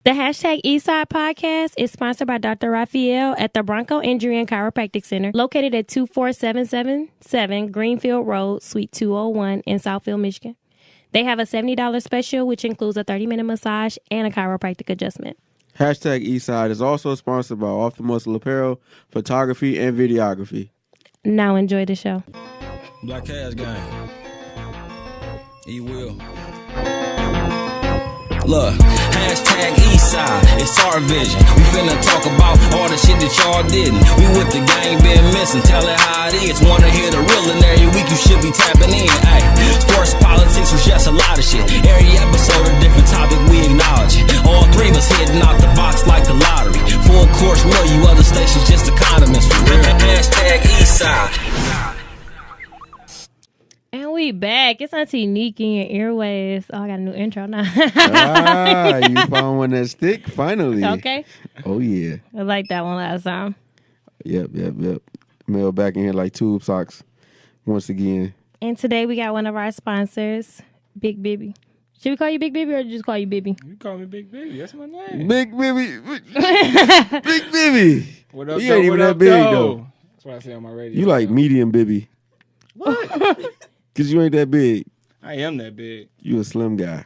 The hashtag Eastside podcast is sponsored by Dr. Raphael at the Bronco Injury and Chiropractic Center, located at 24777 Greenfield Road, Suite 201 in Southfield, Michigan. They have a $70 special, which includes a 30-minute massage and a chiropractic adjustment. Hashtag Eastside is also sponsored by Off the Muscle Apparel, photography, and videography. Now enjoy the show. Black Cash Gang. He will. Look, hashtag Eastside, it's our vision. We finna talk about all the shit that y'all didn't. We with the gang, been missing, tell it how it is. Wanna hear the real and every week you should be tapping in. Ay, sports, politics was just a lot of shit. Every episode a different topic, we acknowledge it. All three of us hitting out the box like the lottery. Full course meal, you other stations just economists for real. Hashtag Eastside. And we back. It's Auntie Nikki and Airwaves. Oh, I got a new intro now. You found one that stick? Finally. Okay. Oh, yeah. I liked that one last time. Yep. Mel back in here like tube socks once again. And today we got one of our sponsors, Big Bibby. Should we call you Big Bibby or just call you Bibby? You call me Big Bibby. That's my name. Big Bibby. Big Bibby. What up, You ain't even that big, though. That's what I say on my radio. You like medium Bibby. What? Because you ain't that big. I am that big. You a slim guy.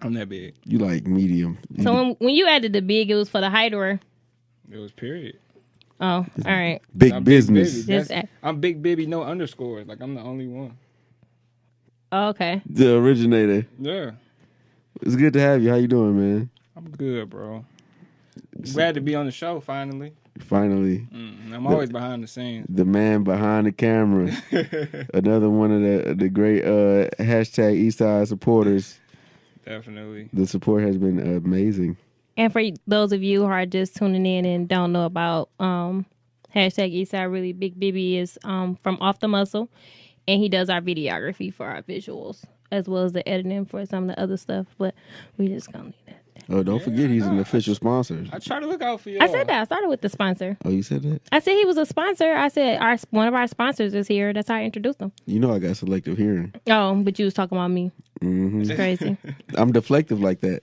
I'm that big. You like medium. So when you added the big, it was for the height or? It was period. Oh, all right. Big I'm business. Big Bibby. I'm Big Bibby, no underscores. Like, I'm the only one. Oh, okay. The originator. Yeah. It's good to have you. How you doing, man? I'm good, bro. Glad to be on the show, finally. Finally. I'm always behind the scenes. The man behind the camera. Another one of the great hashtag Eastside supporters. Definitely. The support has been amazing. And for those of you who are just tuning in and don't know about hashtag Eastside, really, Big Bibby is from Off the Muscle, and he does our videography for our visuals, as well as the editing for some of the other stuff, but we just gonna leave that. Oh, don't forget he's an official sponsor. I try to look out for you. I said that. I started with the sponsor. Oh, you said that? I said he was a sponsor. I said one of our sponsors is here. That's how I introduced him. You know I got selective hearing. Oh, but you was talking about me. Mm-hmm. It's crazy. I'm deflective like that.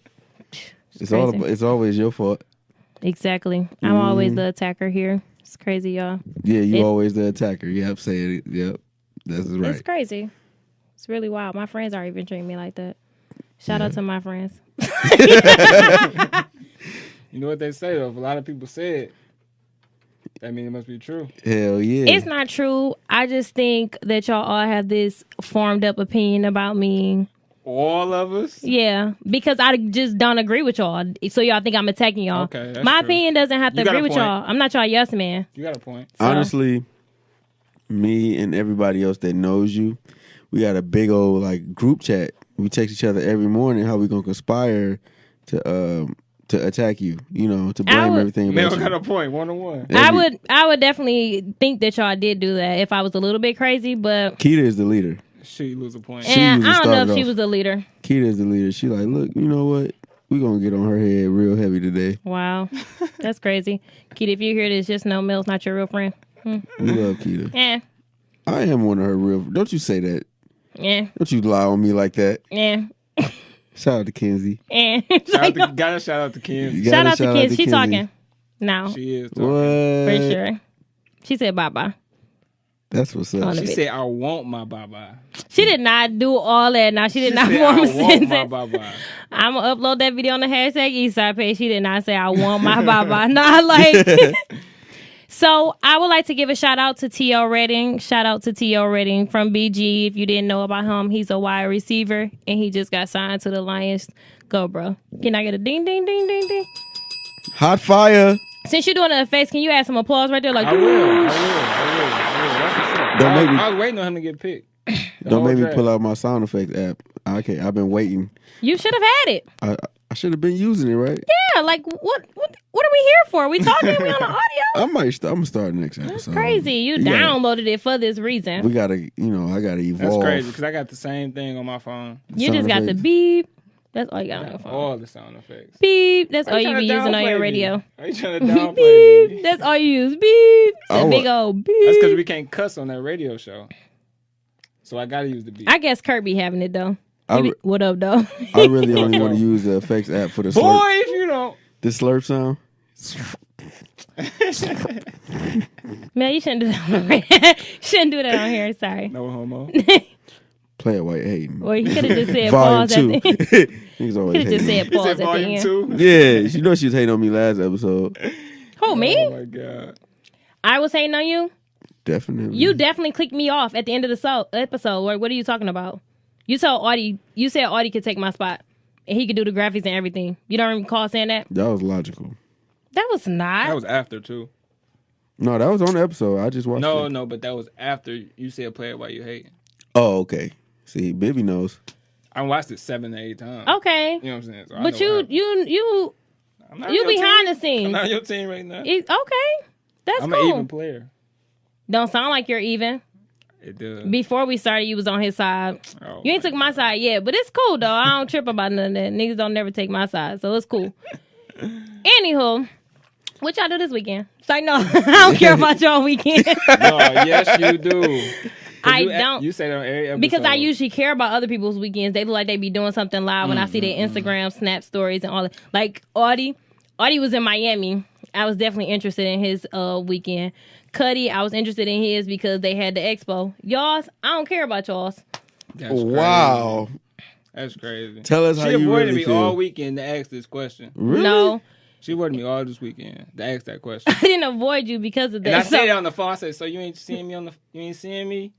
It's always your fault. Exactly. I'm always the attacker here. It's crazy, y'all. Yeah, you always the attacker. Yep, say it. Yep, that's right. It's crazy. It's really wild. My friends are even treating me like that. Shout out to my friends. You know what they say, though? If a lot of people say it, that means it must be true. Hell yeah. It's not true. I just think that y'all all have this formed up opinion about me. All of us? Yeah, because I just don't agree with y'all. So y'all think I'm attacking y'all. Okay, that's my true. opinion doesn't have to You got agree a with point. y'all. I'm not y'all yes man. You got a point. So- Honestly, me and everybody else that knows you, we got a big old like group chat. We text each other every morning how we gonna conspire to attack you. You know, to blame everything about Mel you. got a point, 1-on-1. I would definitely think that y'all did do that if I was a little bit crazy, but Keita is the leader. She lose a point. She and was I don't know if started she off. was a leader. Keita is the leader. She like, look, you know what? We gonna get on her head real heavy today. Wow, that's crazy. Keita, if you hear this, just know Mel's not your real friend. We love Keita. Yeah, I am one of her real. Don't you say that? yeah, Don't you lie on me like that? yeah, Shout out to Kenzie. yeah. Gotta shout out to Kim. You Shout gotta out to kids. She Kenzie. talking now She is talking. What? for sure. She said bye bye. That's what's up. On She the said, I want my bye-bye. She did not do all that. Now she did not said, form a I want my sentence. bye-bye. I'm gonna upload that video on the hashtag Eastside page. She did not say I want my bye bye. Not like. So I would like to give a shout out to T.O. Redding. Shout out to T.O. Redding from BG. If you didn't know about him, he's a wide receiver and he just got signed to the Lions. Go, bro. Can I get a ding, ding, ding, ding, ding? Hot fire. Since you're doing the effects, can you add some applause right there? Like, I will. That's what's up. Don't make me- I was waiting on him to get picked. Don't make me pull out my sound effects app. Okay, I've been waiting. you should have had it. I should have been using it, right? Yeah, like what are we here for? We talking? We on the audio? I'm gonna start next episode. That's crazy. You gotta- downloaded it for this reason. We gotta, I gotta evolve. That's crazy because I got the same thing on my phone. You Sound just got the effects. beep. That's all you got on your phone. All the sound effects. Beep. That's all Are you trying be to using on downplay your me? radio. Are you trying to downplay Beep. me? That's all you use. Beep. That big old beep. That's because we can't cuss on that radio show. So I gotta use the beat. I guess Kurt be having it though. What up, though? I really only want to use the effects app for the Boy, slurp. if you don't. The slurp sound. Man, you shouldn't do that. Shouldn't do that on here. Sorry. No homo. Play it white hating. Or you could have just said Volume pause at 2. the end. Niggas always Could have just hating. said pause He at said the volume end. 2. Yeah, you know she was hating on me last episode. Who, me? Oh my god. I was hating on you? Definitely. You definitely clicked me off at the end of the episode. What are you talking about? You told Audie, you said Audie could take my spot. And he could do the graphics and everything. You don't recall saying that? That was logical. That was not. That was after too. No, that was on the episode. I just watched it. No, but that was after you said play it while you hate. Oh, okay. See, Bibby knows. I watched it 7 to 8 times. Okay. You know what I'm saying? So I But know what you I'm not on your behind team. the scenes. I'm not on your team right now. Okay. That's I'm cool. an even player. Don't sound like you're even. It does. Before we started, you was on his side. Oh, You ain't took my side yet, but it's cool though. I don't trip about none of that. Niggas don't never take my side, so it's cool. Anywho, what y'all do this weekend? It's like, no, I don't care about y'all weekend. No, yes, you do. I don't. You say that on every episode. Because I usually care about other people's weekends. They look like they be doing something live when I see their Instagram, Snap stories, and all that. Like Audie was in Miami. I was definitely interested in his weekend. Cuddy, I was interested in his because they had the expo. Y'all's, I don't care about y'all's. That's crazy. Wow. That's crazy. Tell us She how you avoided really me feel. all weekend to ask this question. Really? No, She avoided me all this weekend to ask that question. I didn't avoid you because of that. And I So- said it on the phone. I said, "So you ain't seeing me you ain't seeing me?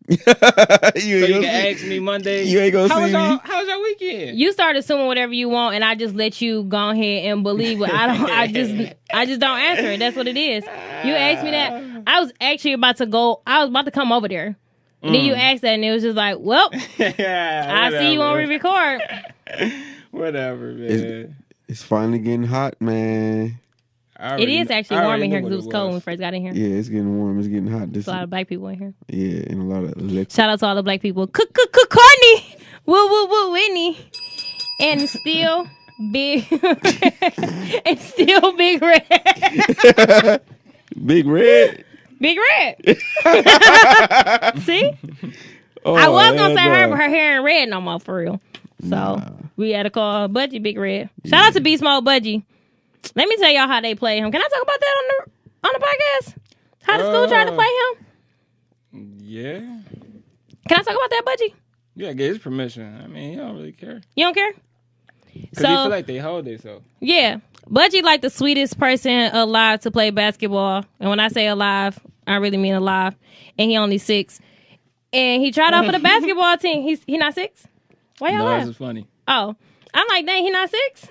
you So ain't you gonna can see, ask me Monday. you ain't gonna how see was me. How was your weekend? You start assuming whatever you want, and I just let you go ahead and believe what I don't. I just don't answer it. That's what it is. You asked me that. I was actually about to go. I was about to come over there, and then you asked that, and it was just like, well, I see you on re-record. Whatever, man. It's finally getting hot, man. It is actually warm in here because it was cold when we first got in here. Yeah, it's getting warm. It's getting hot. There's a lot of black people in here. Yeah, and a lot of liquor. Shout out to all the black people. Courtney, woo, Whitney, and still big, and still Big Red. Big Red. Big Red. See? Oh, I was gonna say hell her, no. but her hair ain't red no more for real. So we had to call Budgie Big Red. Shout out to Beast Mode Budgie. Let me tell y'all how they play him. Can I talk about that on the podcast? How the school tried to play him? Yeah. Can I talk about that, Budgie? You gotta get his permission. I mean, he don't really care. You don't care? Because he feel like they hold it, so. Yeah. Budgie like the sweetest person alive to play basketball. And when I say alive, I really mean alive. And he only 6. And he tried out for the basketball team. He not 6? Why y'all No, laugh? this is funny. Oh. I'm like, dang, he not 6?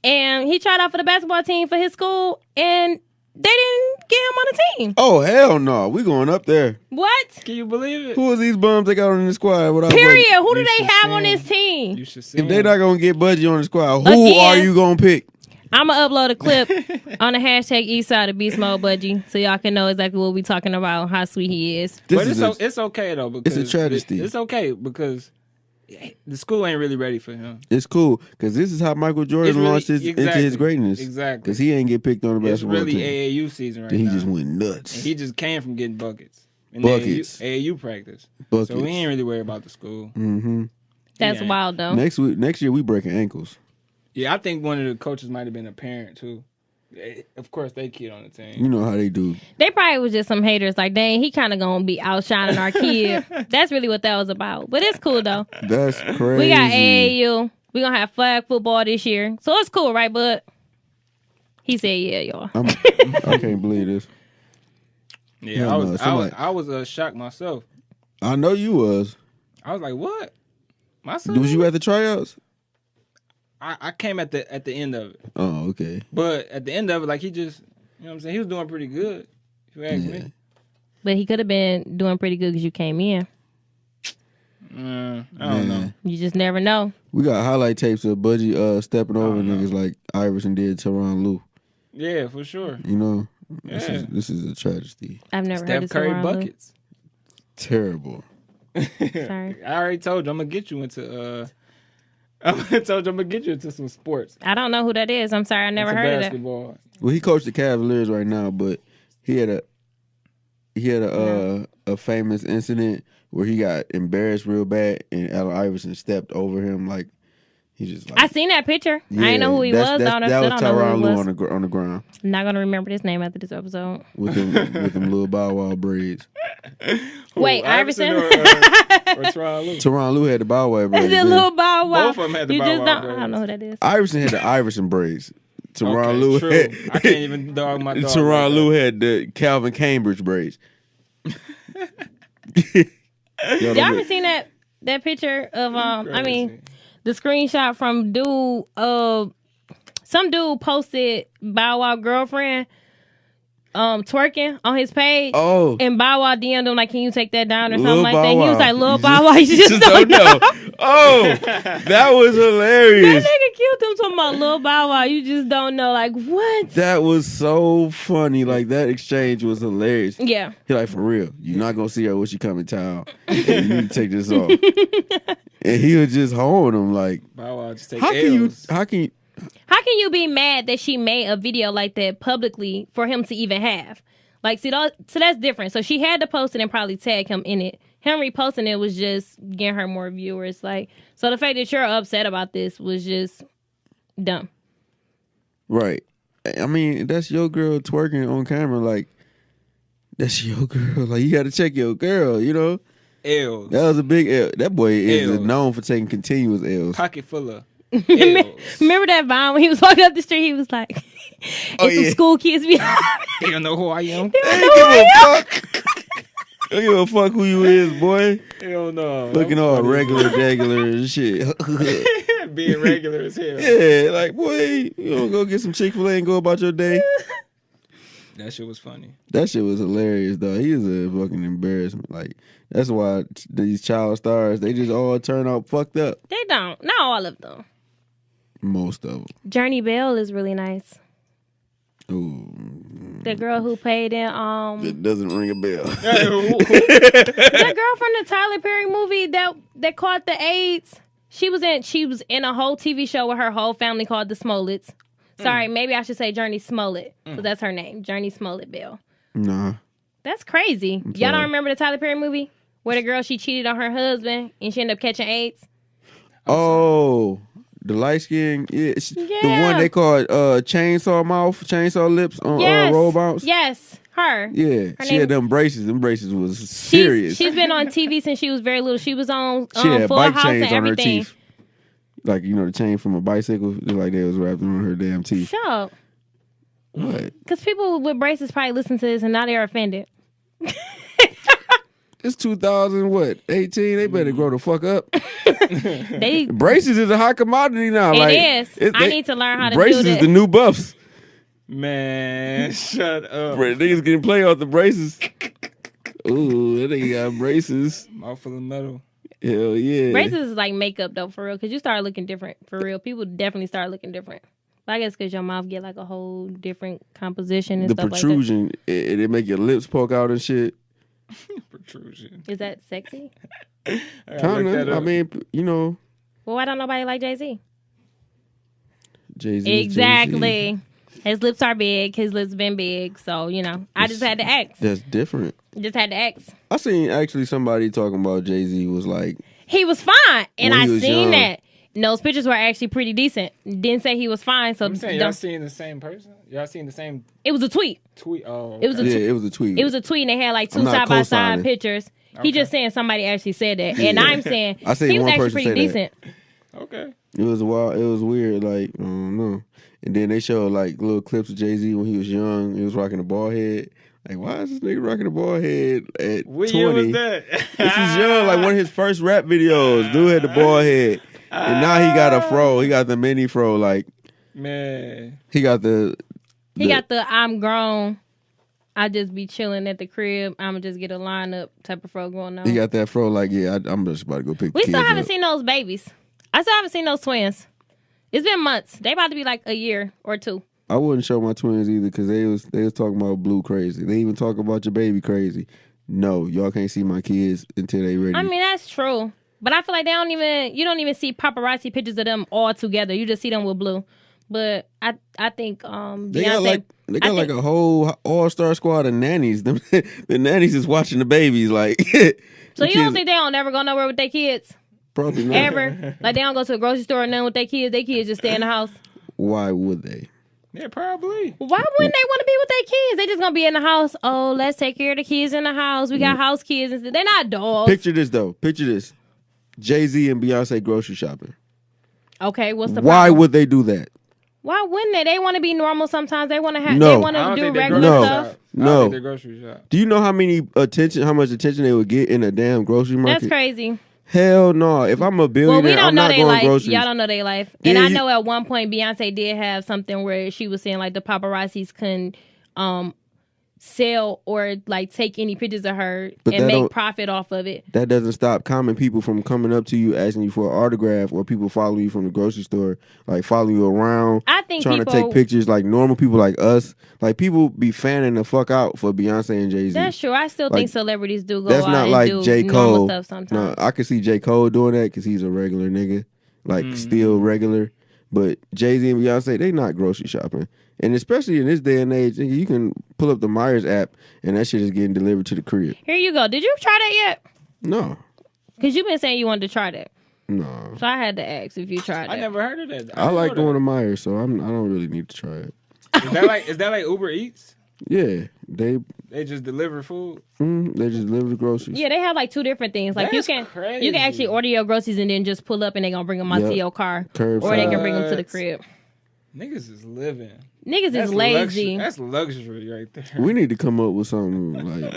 And he tried out for the basketball team for his school, and they didn't get him on the team. Oh, hell no. We going up there. What? Can you believe it? Who are these bums they got on the squad? Without Period. Budgie? Who do You they should have see on him. this team? You should see If they him. not going to get Budgie on the squad, who Again. are you going to pick? I'm going to upload a clip on the hashtag Eastside of Beast Mode Budgie so y'all can know exactly what we talking about, how sweet he is. This But is it's okay, though. Because it's a travesty. It's okay because the school ain't really ready for him. It's cool because this is how Michael Jordan It's really- launched into his exactly. greatness. Exactly. Because he ain't get picked on the It's basketball really team. AAU season right Then he now. just went nuts. And he just came from getting buckets. And Buckets. AAU practice. Buckets. So we ain't really worried about the school. Mm-hmm. That's Yeah. wild, though. Next year we breaking ankles. Yeah, I think one of the coaches might have been a parent too. Of course, they kid on the team. You know how they do. They probably was just some haters like, dang, he kind of going to be outshining our kid. That's really what that was about. But it's cool, though. That's crazy. We got AAU. We're going to have flag football this year. So it's cool, right, bud? He said, yeah, y'all. I can't believe this. Yeah, Hell no, I was shocked myself. I know you was. I was like, what? My son? Was you at the tryouts? I came at the end of it. Oh, okay. But at the end of it, like he just, you know what I'm saying? He was doing pretty good, if you ask me. But he could have been doing pretty good because you came in. I don't know. You just never know. We got highlight tapes of Budgie stepping over know. niggas like Iverson did Tyronn Lue. Yeah, for sure. You know? Yeah. This is a tragedy. I've never heard Steph of Curry Tyronn Lue. buckets. Terrible. Sorry. I already told you I'm gonna get you into I'm gonna get you into some sports. I don't know who that is. I'm sorry. I never Into heard of that. basketball. Well, he coached the Cavaliers right now, but he had a famous incident where he got embarrassed real bad, and Allen Iverson stepped over him like he just. Like, I seen that picture. I didn't know who he was. That was Tyronn Lue on the ground. I'm not gonna remember his name after this episode. With them little Bow Wow braids. Wait, Iverson or Tyronn Lue? Tyronn Lue had the Bow Wow braids. The little Bow Wow. Both of them had the Bow Wow braids. I don't know who that is. Iverson had the Iverson braids. Tyronn Lue had, I can't even dog my dog. Tyronn Lue had the Calvin Cambridge braids. Y'all ever seen that picture of I mean the screenshot from dude some dude posted Bow Wow girlfriend twerking on his page. Oh. And Bow Wow DM'd him like, can you take that down or Lil something like Bow that? He was Wow. like, Lil Bow Wow, you just don't know. Oh, that was That hilarious. nigga killed him talking about Lil Bow Wow. You just don't know. Like, what? That was so funny. Like, that exchange was hilarious. Yeah. He like, for real, you're not going to see her when she come in town. And you need to take this off. And he was just holding him like, Bow Wow just take how can you be mad that she made a video like that publicly for him to even have? Like, see, so that's different. So she had to post it and probably tag him in it. Him reposting it was just getting her more viewers. Like, so the fact that you're upset about this was just dumb. Right. I mean, that's your girl twerking on camera. Like, that's your girl. Like, you got to check your girl, you know? L's. That was a big L. That boy is L's. known for taking continuous L's. Pocket full of L's. Remember that Vine when he was walking up the street? He was like, some school kids behind me. They don't know who I am. They don't give a fuck. Don't give a fuck who you is, boy. Hell no. Looking all regular and shit. Being regular as hell. Yeah, like, boy, you don't go get some Chick-fil-A and go about your day. That shit was funny. That shit was hilarious, though. He is a fucking embarrassment. Like, that's why these child stars, they just all turn out fucked up. They don't. Not all of them. Most of them. Journey Bell is really nice. Ooh. The girl who played in It doesn't ring a bell. that girl from the Tyler Perry movie that caught the AIDS. She was in a whole TV show with her whole family called the Smollets. Sorry, maybe I should say Journey Smollett. So that's her name, Journey Smollett Bell. Nah. That's crazy. Y'all don't remember the Tyler Perry movie where the girl, she cheated on her husband and she ended up catching AIDS? Oh, the light skin, yeah. The one they called chainsaw mouth, chainsaw lips on roll bounce. Yes, her. Yeah, she had them braces. Them braces was serious. She's been on TV since she was very little. She was on she had Full bike House chains and on her everything. teeth. Like, you know, the chain from a bicycle, just like they was wrapped on her damn teeth. Shut up. What? Because people with braces probably listen to this and now they're offended. It's 2018. They better grow the fuck up. They Braces is a hot commodity now. It is. I need to learn how to do braces that. is the new buffs. Man, shut up. Niggas getting play off the braces. Ooh, that nigga got braces. Mouthful of metal. Hell yeah. braces is like makeup though, for real. Because you start looking different, for real. People definitely start looking different. But I guess because your mouth get like a whole different composition and The stuff protrusion, it make your lips poke out and shit. Protrusion. like that. Is that sexy? Kind of. I mean, you know. Well, why don't nobody like Jay-Z? Jay-Z. Exactly. His lips are big. His lips been big. So, you know, I just had to ask. That's different. Just had to ask. I seen actually somebody talking about Jay-Z was like, He was fine. And When I he was seen young. that. And those pictures were actually pretty decent. Didn't say he was fine. So I'm saying, y'all seen the same person? Y'all seen the same it was a tweet. tweet? Oh, It was a yeah, it was a tweet. It was a tweet and they had like two I'm not side-by-side co-signing. pictures. He just saying somebody actually said that. And I'm saying I seen he was one actually person pretty say decent. okay. It was wild. It was weird. Like, I don't know. And then they showed like little clips of Jay-Z when he was young. He was rocking a bald head. Like, why is this nigga rocking a bald head at What 20? year was that? This was young, like one of his first rap videos. Dude had the bald head. And now he got a fro. He got the mini fro. Like, Man. he got the He got the I'm grown. I just be chilling at the crib. I'ma just get a lineup type of fro going on. He got that fro. Like, yeah, I'm just about to go pick the We kids still haven't up. seen those babies. I still haven't seen those twins. It's been months. They about to be like a year or two. I wouldn't show my twins either because they was talking about Blue crazy. They even talk about your baby crazy. No, y'all can't see my kids until they ready. I mean, that's true. But I feel like you don't even see paparazzi pictures of them all together. You just see them with Blue. But I think they got Beyonce like They got like a whole all-star squad of nannies. The nannies is watching the babies. Like, so you don't think they don't ever go nowhere with their kids? Probably not. Ever? Like they don't go to the grocery store and none with their kids. Their kids just stay in the house. Why would they? Yeah, probably. Why wouldn't they want to be with their kids? They just gonna be in the house. Oh, let's take care of the kids in the house. We got house kids and stuff. They're not dogs. Picture this though. Picture this. Jay-Z and Beyonce grocery shopping. Okay, what's the Why problem? would they do that? Why wouldn't they? They want to be normal sometimes. They want to have. No. They want to do regular stuff. I don't think they're grocery shop. Do you know how much attention they would get in a damn grocery market? That's crazy. Hell no. If I'm a billionaire, Well, we don't I'm know not their going life. groceries. Y'all don't know their life. Yeah, And I you- know at one point Beyonce did have something where she was saying like the paparazzis couldn't sell or like take any pictures of her But and that make don't- profit off of it. That doesn't stop common people from coming up to you asking you for an autograph, or people follow you from the grocery store, like follow you around, I think trying people to take pictures. Like normal people like us, like people be fanning the fuck out for Beyonce and Jay-Z. That's true. I still Like, think celebrities do go That's out not and like do J. normal Cole. stuff sometimes. No, I could see J. Cole doing that because he's a regular nigga, like still regular. But Jay-Z and Beyonce, they not grocery shopping. And especially in this day and age, nigga, you can pull up the Myers app and that shit is getting delivered to the crib. Here you go. Did you try that yet? No. Because you've been saying you wanted to try that. No. So I had to ask if you tried I that. never heard of that. I like didn't know going to Myers, so I don't really need to try it. that. Is that like Uber Eats? Yeah, they just deliver food. they just deliver the groceries. Yeah, they have like two different things. Like That's you can crazy. actually order your groceries and then just pull up and they gonna bring them out to Yep. your car, Curbside. or they can bring them to the What? crib. Niggas is living. Niggas That's is lazy. That's luxury right there. We need to come up with something like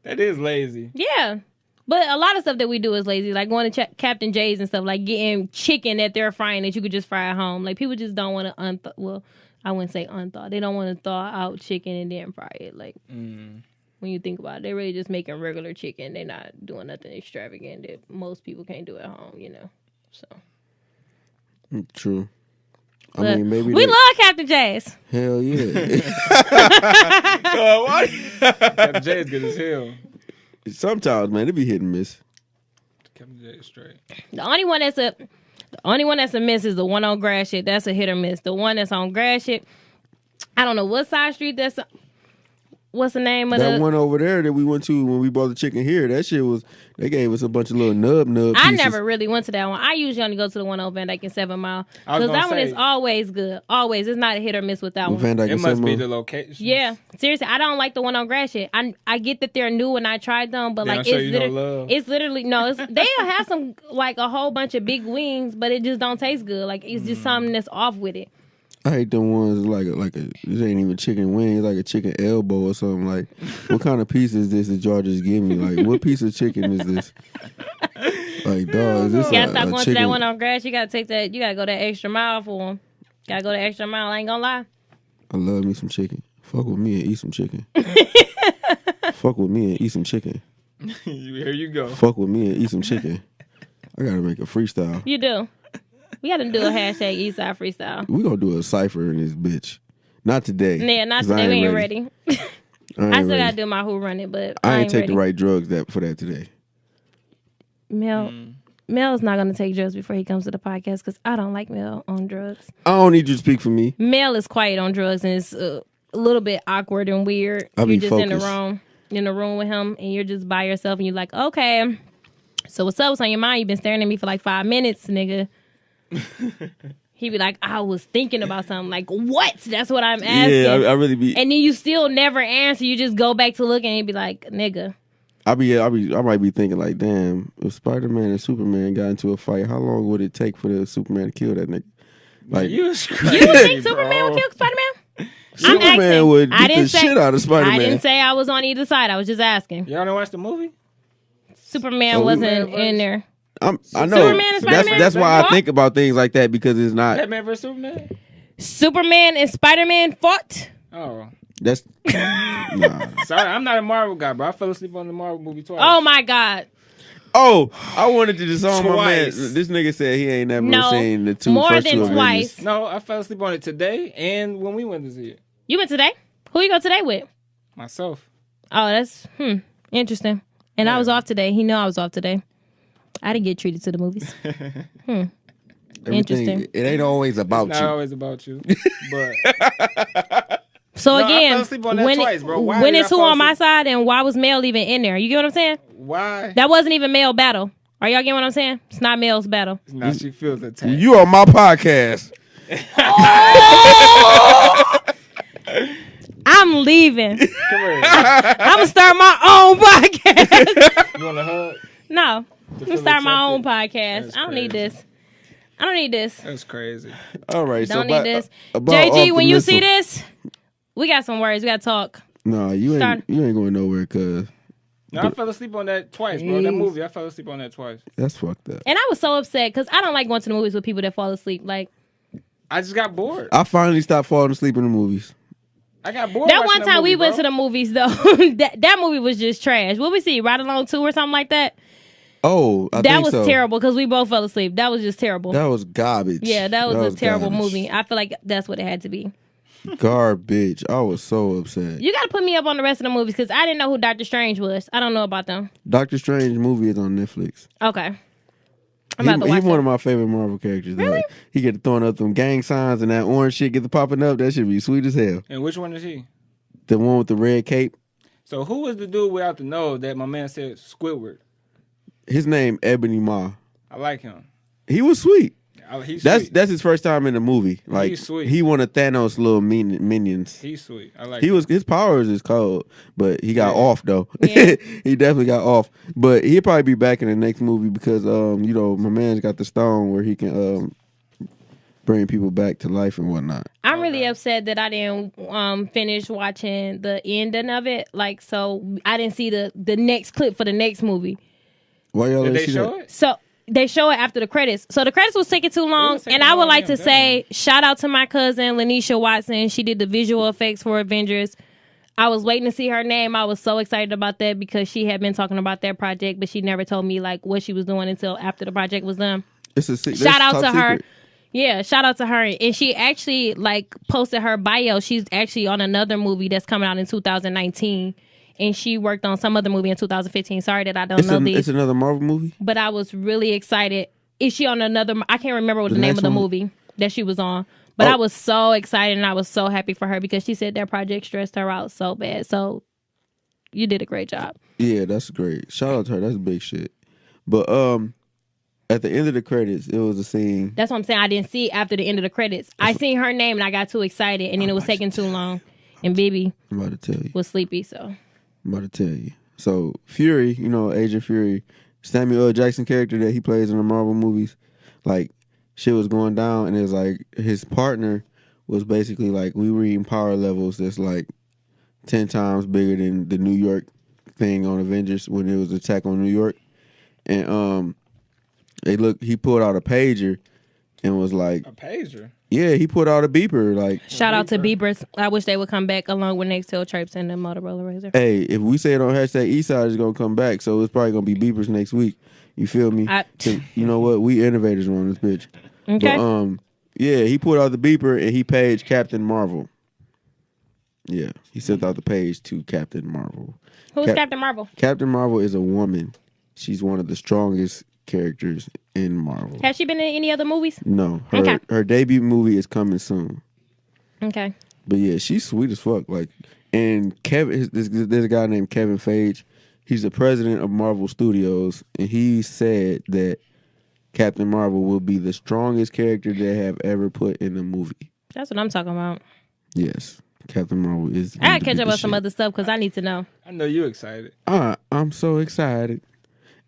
That is lazy. Yeah. But a lot of stuff that we do is lazy, like going to Captain J's and stuff, like getting chicken that they're frying that you could just fry at home. Like people just don't want to well, I wouldn't say unthaw. They don't want to thaw out chicken and then fry it. Like when you think about it, they're really just making regular chicken. They're not doing nothing extravagant that most people can't do at home, you know. So true. I but mean, maybe we love Captain J's. hell yeah. Captain J is good as hell. Sometimes, man, it be hit and miss. Captain J is straight. The only one that's a miss is the one on Grass shit. That's a hit or miss. The one that's on Grass shit, I don't know what side street that's. What's the name of That one over there that we went to when we bought the chicken here, that shit was, they gave us a bunch of little nub pieces. I never really went to that one. I usually only go to the one on Van Dyke and 7 Mile. I was Because that gonna one is say- always good. Always. It's not a hit or miss with that one. Van Dyke It and must be Selma. the location. Yeah. Seriously, I don't like the one on Grass shit. I get that they're new and I tried them, but They like don't show it's you no literally, love. it's literally, no, they'll have some, like a whole bunch of big wings, but it just don't taste good. Like it's just something that's off with it. I hate them ones like a this ain't even chicken wing, it's like a chicken elbow or something. Like, what kind of piece is this that y'all just give me? Like, what piece of chicken is this? Like, dog, is this You gotta a stop going to chicken? that one on Grass. You gotta take that. You gotta go that extra mile for them. Gotta go the extra mile. I ain't gonna lie. I love me some chicken. Fuck with me and eat some chicken. Fuck with me and eat some chicken. Here you go. Fuck with me and eat some chicken. I gotta make a freestyle. You do. We gotta do a hashtag Eastside freestyle. We gonna do a cipher in this bitch. Not today. Yeah, not 'cause I today. We ain't ready. ready. I I ain't still ready. gotta do my who run it, but I ain't take ready. the right drugs for that today. Mel's not gonna take drugs before he comes to the podcast because I don't like Mel on drugs. I don't need you to speak for me. Mel is quiet on drugs and it's a little bit awkward and weird. I You're be just in focused. the room with him, and you're just by yourself, and you're like, okay, so what's up? What's on your mind? You've been staring at me for like 5 minutes, nigga. He'd be like, I was thinking about something. Like, what? That's what I'm asking. Yeah, I really be. And then you still never answer. You just go back to looking and he'd be like, nigga. I might be thinking like, damn, if Spider-Man and Superman got into a fight, how long would it take for the Superman to kill that nigga? Like, You was crazy, You think bro. Superman would kill Spider-Man? Superman would beat the shit out of Spider-Man. I didn't say I was on either side. I was just asking. Y'all don't watch the movie? Superman Oh, we- wasn't in there. I know. Superman and Spider-Man? That's why I What? think about things like that because it's not. Batman vs Superman? Superman and Spider-Man fought. Oh. That's nah. Sorry, I'm not a Marvel guy, bro. I fell asleep on the Marvel movie twice. Oh my God. Oh, I wanted to disown my man. Twice. This nigga said he ain't never No, seen the two more first than two Avengers. twice. No, I fell asleep on it today and when we went to see it. You went today? Who you go today with? Myself. Oh, that's interesting. And I was off today. He knew I was off today. I didn't get treated to the movies. Everything- Interesting. It ain't always about It's you. not always about you. But So No, I again, fell asleep on that twice, bro. Why when did it's I who fall on my asleep? side and why was Mel even in there? You get what I'm saying? Why? That wasn't even male battle. Are y'all getting what I'm saying? It's not Mel's battle. Now she feels attacked. You on my podcast. I'm leaving. Come here. I'm gonna start my own podcast. You want a hug? No, I'm gonna feel start my own accepted? podcast. That's I don't need crazy. this. I don't need this. That's crazy. All right. Don't so need this. about JG, when you see optimism. this, we got some words. We got to talk. No, you Start. ain't going nowhere, cuz No, I fell asleep on that twice, bro. That movie, I fell asleep on that twice. that's fucked up. And I was so upset because I don't like going to the movies with people that fall asleep. Like I just got bored. I finally stopped falling asleep in the movies. I got bored. that watching one time movie, we went bro. to the movies though, that movie was just trash. What we see, Ride Along 2 or something like that. Oh, I That think was so. terrible because we both fell asleep. That was just terrible. That was garbage. Yeah, that was a terrible garbage. movie. I feel like that's what it had to be. Garbage. I was so upset. You got to put me up on the rest of the movies because I didn't know who Doctor Strange was. I don't know about them. Doctor Strange movie is on Netflix. Okay. I'm about to watch He's one it. of my favorite Marvel characters. Really? He get to throwing up them gang signs and that orange shit get to popping up. That should be sweet as hell. And which one is he? The one with the red cape. So who was the dude without the nose that my man said Squidward? His name Ebony Maw. I like him. He was sweet. He's That's sweet. his first time in the movie. Like He's sweet. he one of Thanos' little minions. He's sweet. I like He him. was his powers is cold, but he got Yeah. off though. Yeah. He definitely got off. But he'll probably be back in the next movie because my man's got the stone where he can bring people back to life and whatnot. I'm really upset that I didn't finish watching the ending of it. Like, so I didn't see the next clip for the next movie. Why y'all Did ain't they see show that? it? So they show it after the credits. So the credits was taking too long. was taking And I would long, like yeah, to say shout out to my cousin, Lanisha Watson. She did the visual effects for Avengers. I was waiting to see her name. I was so excited about that because she had been talking about that project, but she never told me like what she was doing until after the project was done. It's a Shout out to her. Secret. Yeah, shout out to her. And she actually like posted her bio. She's actually on another movie that's coming out in 2019. And she worked on some other movie in 2015. Sorry that I don't know these. It's another Marvel movie. But I was really excited. Is she on another? I can't remember what the name next of the one? movie that she was on. But Oh. I was so excited and I was so happy for her because she said that project stressed her out so bad. So you did a great job. Yeah, that's great. Shout out to her. That's big shit. But at the end of the credits, it was a scene. That's what I'm saying. I didn't see after the end of the credits. I seen her name and I got too excited and then it was taking too long. And Bibi I'm about to tell you. was sleepy. So I'm about to tell you. So Fury, Agent Fury, Samuel L. Jackson character that he plays in the Marvel movies, like shit was going down, and it was like his partner was basically like we were reading power levels that's like 10 times bigger than the New York thing on Avengers when it was attack on New York, and he pulled out a pager and was like, A pager. yeah, he put out a beeper like. shout out to Beepers. I wish they would come back along with Nextel Trips and the Motorola Razr. Hey, if we say it on hashtag Eastside, it's gonna come back. So it's probably gonna be beepers next week. You feel me? 'Cause you know what? We innovators on this bitch. Okay. But, yeah, he put out the beeper and he paged Captain Marvel. Yeah, he sent out the page to Captain Marvel. Who's Cap- Captain Marvel? Captain Marvel is a woman. She's one of the strongest characters in Marvel. Has she been in any other movies? No, Okay. her debut movie is coming soon. Okay. But yeah, she's sweet as fuck. Like, and Kevin, there's a guy named Kevin Feige. He's the president of Marvel Studios, and he said that Captain Marvel will be the strongest character they have ever put in a movie. That's what I'm talking about. Yes, Captain Marvel is. I gotta catch up on some other stuff because I need to know. I know you excited. I'm so excited,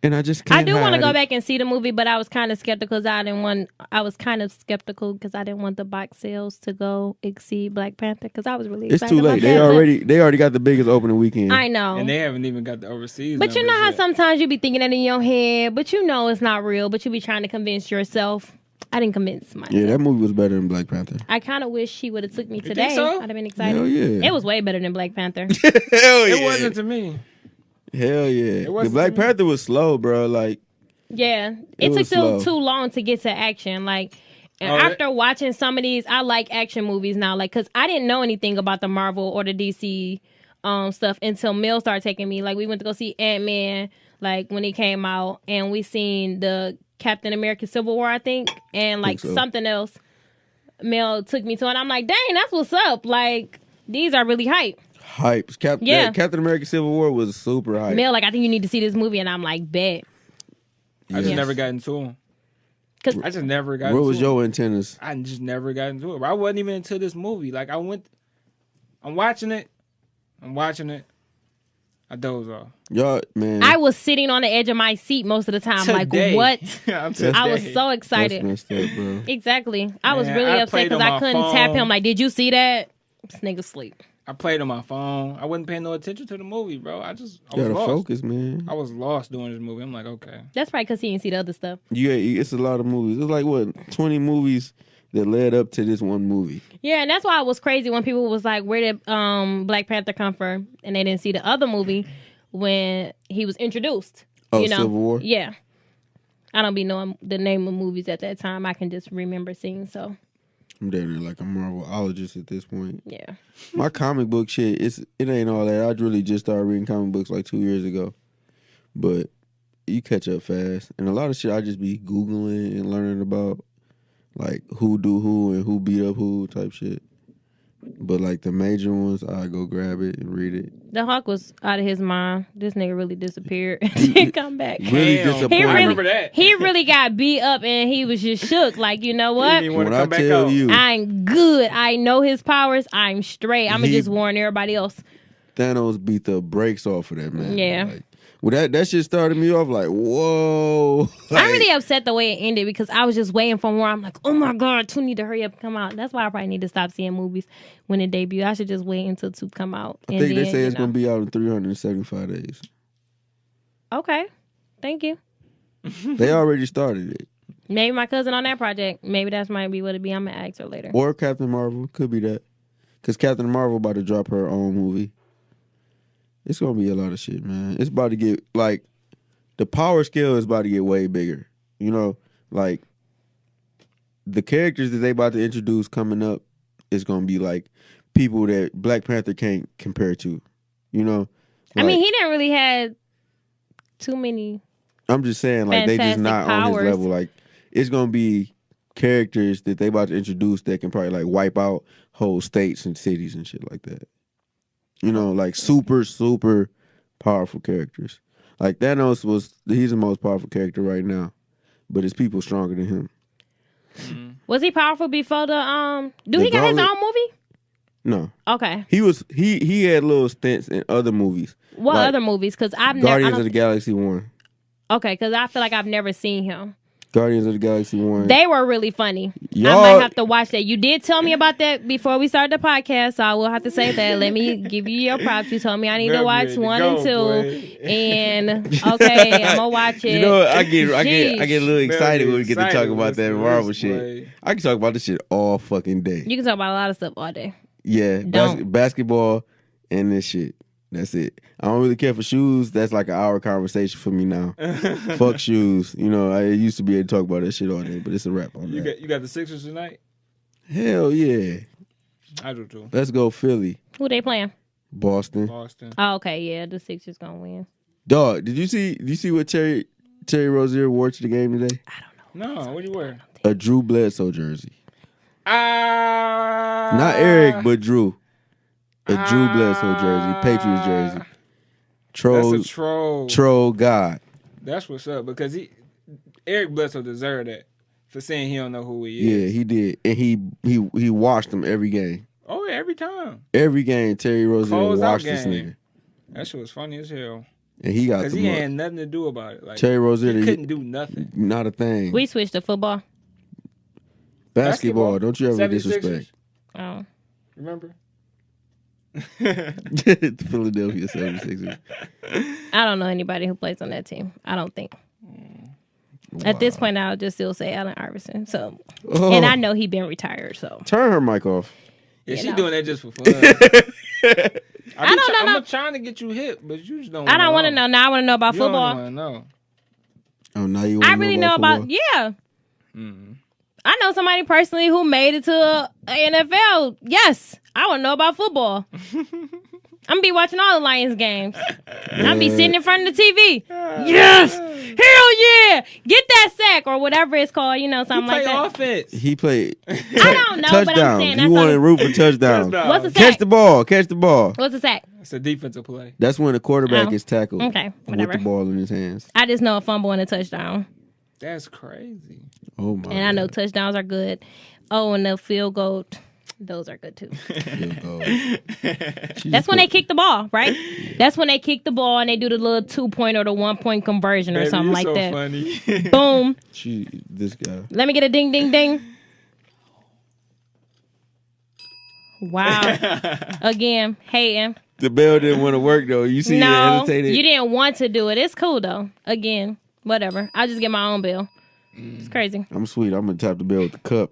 and I just can't. I do want to hide go it. back and see the movie, but I was kind of skeptical because I didn't want the box sales to go exceed Black Panther because I was really It's excited. too late. about They that, but already got the biggest opening weekend. I know. And they haven't even got the overseas. But you know numbers how yet. sometimes you be thinking that in your head, but you know it's not real, but you be trying to convince yourself. I didn't convince myself. Yeah, that movie was better than Black Panther. I kind of wish he would have took me think today. so? I'd have been excited. Hell yeah. It was way better than Black Panther. Hell yeah. It wasn't to me. Hell yeah. The wasn't Black to me. Panther was slow, bro. Like, Yeah, It it took was slow. too long to get to action. Like, and Oh, after watching some of these, I like action movies now. Like, cause I didn't know anything about the Marvel or the DC stuff until Mel started taking me. Like, we went to go see Ant-Man, like when it came out, and we seen the Captain America Civil War, I think, and like so. something else. Mel took me to, and I'm like, dang, that's what's up. Like, These are really hype. Hype. Captain America Civil War was super hype. Mel, like, I think you need to see this movie, and I'm like, bet. I just never got into them. I just never got into What was your antennas? I just never got into it. I wasn't even into this movie. Like, I'm watching it. I doze off. Y'all, man. I was sitting on the edge of my seat most of the time. Today. Like, what? I was so excited. That's messed up, bro. Exactly. I was really upset because I couldn't tap him. Like, did you see that? This nigga sleep. I played on my phone. I wasn't paying no attention to the movie, bro. I was gotta lost. Focus, man. I was lost doing this movie. I'm like, okay. That's right, because he didn't see the other stuff. Yeah, it's a lot of movies. It's like, what, 20 movies that led up to this one movie. Yeah, and that's why it was crazy when people was like, where did Black Panther come from? And they didn't see the other movie when he was introduced. Oh, Civil War? Yeah. I don't be knowing the name of movies at that time. I can just remember seeing, so. I'm down there like a Marvelologist at this point. Yeah. My comic book shit, it ain't all that. I really just started reading comic books like 2 years ago. But you catch up fast. And a lot of shit I just be Googling and learning about. Like who do who and who beat up who type shit. But like the major ones, I go grab it and read it. The Hawk was out of his mind. This nigga really disappeared and didn't come back. Really disappointed. I remember that. He really got beat up and he was just shook. Like, you know what? When I tell you, I'm good. I know his powers. I'm straight. I'm going to just warn everybody else. Thanos beat the brakes off of that, man. Yeah. Like, well, that shit started me off like, whoa. Like, I'm really upset the way it ended because I was just waiting for more. I'm like, oh my God, 2 need to hurry up and come out. That's why I probably need to stop seeing movies when it debut. I should just wait until 2 come out. I think they say it's going to be out in 375 days. Okay. Thank you. They already started it. Maybe my cousin on that project. Maybe that's might be what it be. I'm going to ask her later. Or Captain Marvel. Could be that. Because Captain Marvel about to drop her own movie. It's going to be a lot of shit, man. It's about to get, like, the power scale is about to get way bigger. You know, like, the characters that they about to introduce coming up is going to be, like, people that Black Panther can't compare to. You know? Like, I mean, he didn't really have too many. I'm just saying, like, they just not powers. on his level. Like, it's going to be characters that they about to introduce that can probably, like, wipe out whole states and cities and shit like that. You know, like super, super powerful characters. Like Thanos he's the most powerful character right now. But his people stronger than him. Mm-hmm. Was he powerful before he got his own movie? No. Okay. He had little stints in other movies. What like other movies? Because I've Guardians of the Galaxy 1. Okay, because I feel like I've never seen him. Guardians of the Galaxy 1. They were really funny. Y'all, I might have to watch that. You did tell me about that before we started the podcast, so I will have to say that. Let me give you your props. You told me I need to watch 1 and 2. Boy. And okay, I'm gonna watch it. You know, I get a little excited when we get to talk about that Marvel shit. I can talk about this shit all fucking day. You can talk about a lot of stuff all day. Yeah, basketball and this shit. That's it. I don't really care for shoes. That's like an hour conversation for me now. Fuck shoes. You know, I used to be able to talk about that shit all day, but it's a wrap on that. You got the Sixers tonight? Hell yeah. I do too. Let's go Philly. Who they playing? Boston. Oh, okay, yeah, the Sixers gonna win. Dog, did you see what Terry Rozier wore to the game today? I don't know. No, what you wear? A Drew Bledsoe jersey. Not Eric, but Drew. A Drew Bledsoe jersey, Patriots jersey. That's a troll. Troll God. That's what's up because Eric Bledsoe deserved that for saying he don't know who he is. Yeah, he did, and he watched him every game. Oh, yeah, every time. Every game, Terry Rozier watched this nigga. That shit was funny as hell. And he got because he had nothing to do about it. Like Terry Rozier, he couldn't do nothing. Not a thing. We switched to football. Basketball. Don't you ever 76ers. disrespect? Oh, remember? The Philadelphia 76ers. I don't know anybody who plays on that team. I don't think. Wow. At this point, I'll just still say Allen Iverson. So, and I know he been retired. So turn her mic off. Yeah, she's doing that just for fun. I'm trying to get you hip, but you just don't. I don't want to know. Now I want to know about football. Don't know. Oh, now you want to know? I really know about. Yeah. Mm-hmm. I know somebody personally who made it to NFL. Yes, I want to know about football. gonna be watching all the Lions games. And I'll be sitting in front of the TV. Yes! Hell yeah! Get that sack or whatever it's called, something like that. Offense. He played. I don't know, but I'm touchdowns. saying You that's want to root for touchdowns. What's a sack? Catch the ball. Catch the ball. What's a sack? It's a defensive play. That's when the quarterback Oh. is tackled. Okay, whatever. With the ball in his hands. I just know a fumble and a touchdown. That's crazy. Oh my! And I know touchdowns are good. Oh, and the field goal, those are good too. Field goal. That's when they kick the ball, right? That's when they kick the ball and they do the little 2-point or the 1-point conversion or Baby, something you like so that. Funny. Boom. This guy. Let me get a ding, ding, ding. Wow. Again, hating. The bell didn't want to work though. You see, No, hesitated. you didn't want to do it. It's cool though. Again, whatever. I'll just get my own bill. It's crazy. I'm sweet. I'm gonna tap the bell with the cup.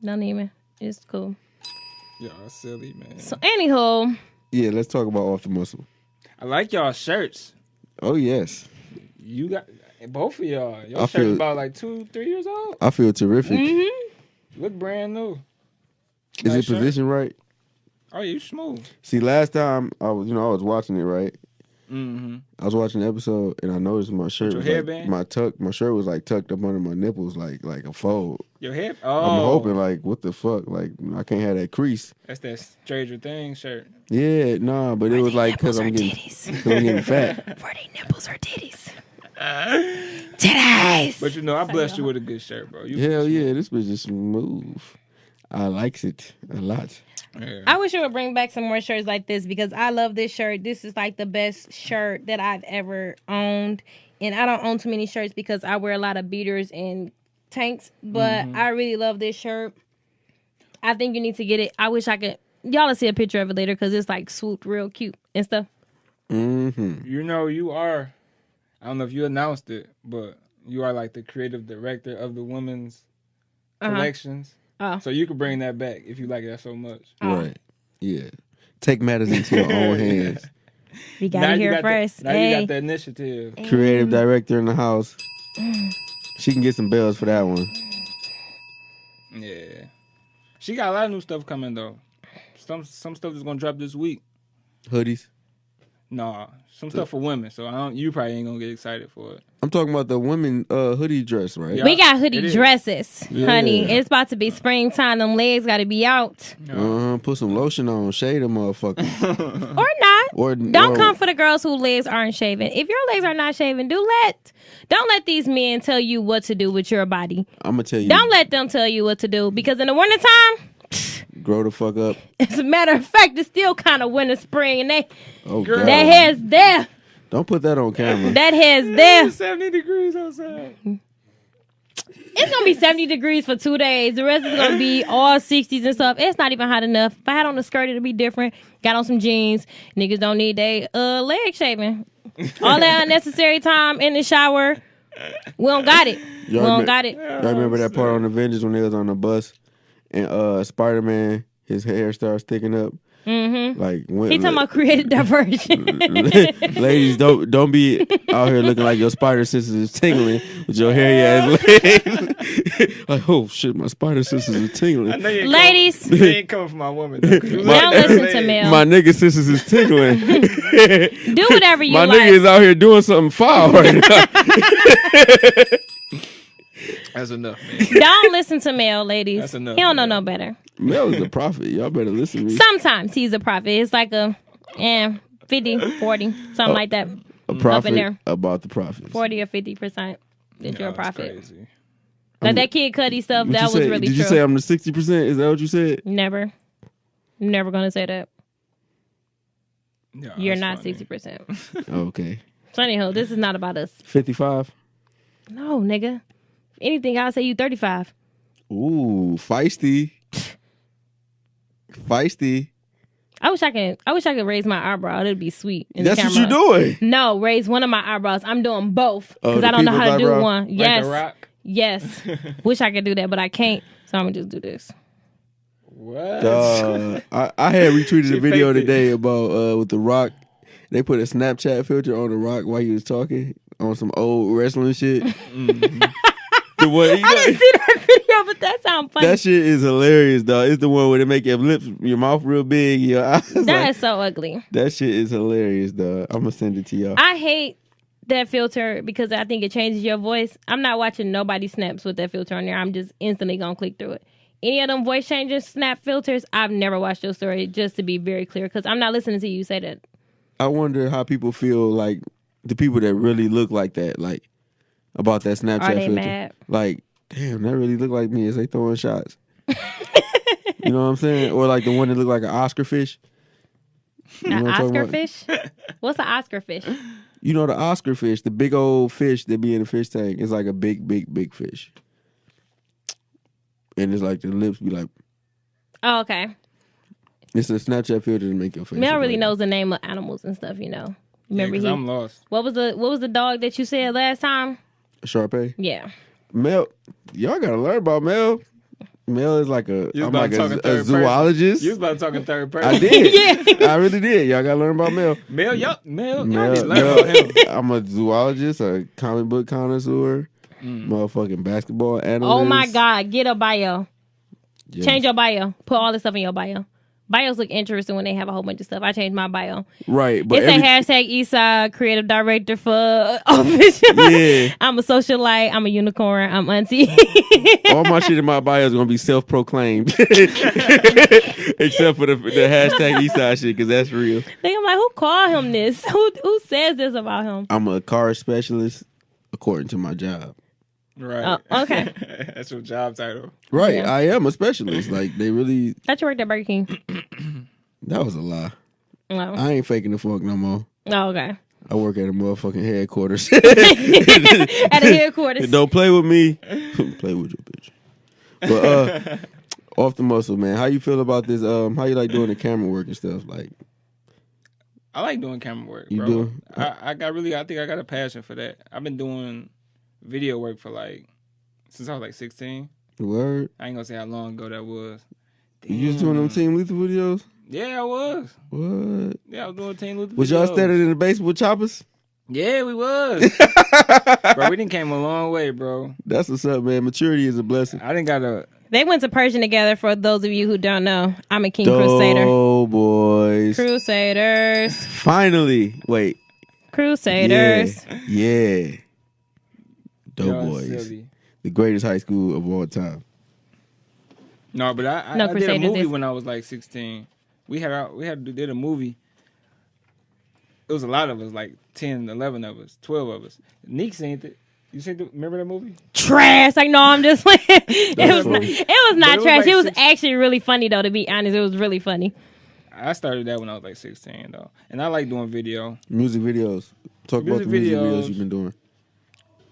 Don't even. It's cool. Y'all silly, man. So, anywho. Yeah, let's talk about off the muscle. I like y'all shirts. Oh yes, You got both of y'all. I Your shirt's feel- about like 2-3 years old. I feel terrific. Look brand new. Is Nice it shirt. positioned right? Oh, you smooth. See, last time I was watching it right. Mm-hmm. I was watching the episode and I noticed my shirt Your was headband? my shirt was like tucked up under my nipples like a fold. Your head? Oh. I'm hoping like what the fuck, like I can't have that crease. That's that Stranger Things shirt. Yeah, nah, but it was like because I'm getting fat. Were they nipples or titties? Titties. But I blessed you with a good shirt, bro. You Hell yeah, this was just smooth. I likes it a lot. Yeah. I wish you would bring back some more shirts like this because I love this shirt. This is like the best shirt that I've ever owned. And I don't own too many shirts because I wear a lot of beaters and tanks. But I really love this shirt. I think you need to get it. I wish I could. Y'all will see a picture of it later because it's like swooped real cute and stuff. Mm-hmm. You are, I don't know if you announced it, but you are like the creative director of the women's collections. Oh. So you could bring that back if you like that so much. Right. Yeah. Take matters into your own hands. You got to hear it first. Now Hey. you got the initiative. Creative director in the house. She can get some bells for that one. Yeah. She got a lot of new stuff coming though. Some stuff is gonna drop this week. Hoodies. Nah, some stuff for women. So you probably ain't gonna get excited for it. I'm talking about the women hoodie dress, right? Yeah. We got hoodie It is. dresses, Yeah. honey. It's about to be springtime. Them legs got to be out. Put some lotion on, shade them motherfuckers. Or not. Or Don't come for the girls whose legs aren't shaven. If your legs are not shaven, don't let these men tell you what to do with your body. I'm gonna tell you. Don't let them tell you what to do because in the wintertime, Grow the fuck up. as a matter of fact, it's still kind of winter spring and Oh Girl. god. that hair's there. Don't put that on camera. That hair's there. 70 degrees outside. It's gonna be 70 degrees for 2 days. The rest is gonna be all 60s and stuff. It's not even hot enough. If I had on a skirt, it'd be different. Got on some jeans. Niggas don't need they leg shaving. All that unnecessary time in the shower. We don't got it. We don't got it. Y'all remember that part on Avengers when they was on the bus and Spider-Man, his hair started sticking up? Mm-hmm. Like when, He talking about creative diversion. ladies, don't be out here looking like your spider sisters is tingling with your hairy ass legs. Like, oh shit, my spider sisters is I tingling. know you ain't Ladies. coming, you ain't coming for my woman. Though, 'cause you Don't like that listen to leg. Mel. My nigga sisters is tingling. Do whatever you My like. nigga is out here doing something foul right now. That's enough, man. Don't listen to Mel, ladies. That's enough, He don't know man. no better. Mel is a prophet. Y'all better listen to me. Sometimes he's a prophet. It's like a 50, 40, something like that. A prophet there. about the prophets. 40 or 50% that you're a That's prophet. crazy. Like that Kid Cudi stuff, What that you was say? really Did true. you say I'm the 60%? Is that what you said? Never gonna say that. Yeah, You're that's not funny. 60%. Okay. So anyhow, this is not about us. 55? No, nigga. Anything, I'll say you 35. Ooh, feisty. Feisty. I wish I could raise my eyebrow. It'd be sweet. In That's the what camera. you're doing. No, raise one of my eyebrows. I'm doing both Oh, because the I don't know how to people's do eyebrow? one. Like Yes, The Rock. yes. Wish I could do that, but I can't. So I'm gonna just do this. What? I had retweeted She a video faked it. today about with The Rock. They put a Snapchat filter on The Rock while he was talking on some old wrestling shit. The one, I didn't see that video, but that sounds funny. That shit is hilarious, dog. It's the one where they make your lips, your mouth real big, your eyes. That is so ugly. That shit is hilarious, dog. I'm gonna send it to y'all. I hate that filter because I think it changes your voice. I'm not watching nobody snaps with that filter on there. I'm just instantly gonna click through it. Any of them voice changes, snap filters, I've never watched your story, just to be very clear, because I'm not listening to you say that. I wonder how people feel like the people that really look like that, like about that Snapchat Are they filter. mad? Like, damn, that really look like me as they throwing shots. You know what I'm saying? Or like the one that look like an Oscar fish. You know An what I'm talking Oscar about? fish? What's an Oscar fish? You know the Oscar fish, the big old fish that be in the fish tank. It's like a big, big, big fish. And it's like the lips be like, Oh, okay. it's a Snapchat filter to make your face. Mel look really like knows the name of animals and stuff, you know. Remember Yeah, 'cause I'm lost. What was the dog that you said last time? Sharpay. Yeah. Mel, y'all gotta learn about Mel. Mel is like You was I'm about like to talk in a third person. zoologist. You was about to talk in third person. I did. I really did. Y'all gotta learn about Mel. Mel, y'all Mel, need to learn about him. I'm a zoologist, a comic book connoisseur, motherfucking basketball analyst. Oh my God. Get a bio. Yes. Change your bio. Put all this stuff in your bio. Bios look interesting when they have a whole bunch of stuff. I changed my bio. Right, but It's a hashtag Eastside creative director for official. Yeah. I'm a socialite. I'm a unicorn. I'm auntie. all my shit in my bio is gonna be self-proclaimed, except for the hashtag Eastside shit, because that's real. I'm like, who called him this? Who says this about him? I'm a car specialist, according to my job. Right. Oh, okay. That's your job title. Right, Yeah. I am a specialist. Like they really, Thought you worked at Burger King. that was a lie. Oh, I ain't faking the fuck no more. oh okay. I work at a motherfucking headquarters. At the headquarters. Don't play with me. Play with your bitch. But off the muscle, man. How you feel about this? How you like doing the camera work and stuff? Like, I like doing camera work, You bro. do? I think I got a passion for that. I've been doing video work for since I was 16. word? I ain't gonna say how long ago that was. You just doing them Team Lethal videos? Yeah, I was. What? Yeah, I was doing Team Luther Was y'all videos. standing in the basement with choppers? Yeah, we was. Bro, we done came a long way, bro. That's what's up, man. Maturity is a blessing. I didn't got a... They went to Persian together. For those of you who don't know, I'm a King Crusader. Oh, boys. Crusaders. Finally. Wait. Crusaders. Yeah. Dope Y'all boys. silly. The greatest high school of all time. No, but I No, did a Crusaders movie is- when I was 16. We did a movie. It was a lot of us, 10, 11 of us, 12 of us. Neek seen it. You remember that movie? Trash. Like, no, I'm just like, it was funny. not But trash. It was 6 actually really funny, though, to be honest. It was really funny. I started that when I was 16, though. And I like doing video. Music videos. Talk about the Music music videos. videos you've been doing.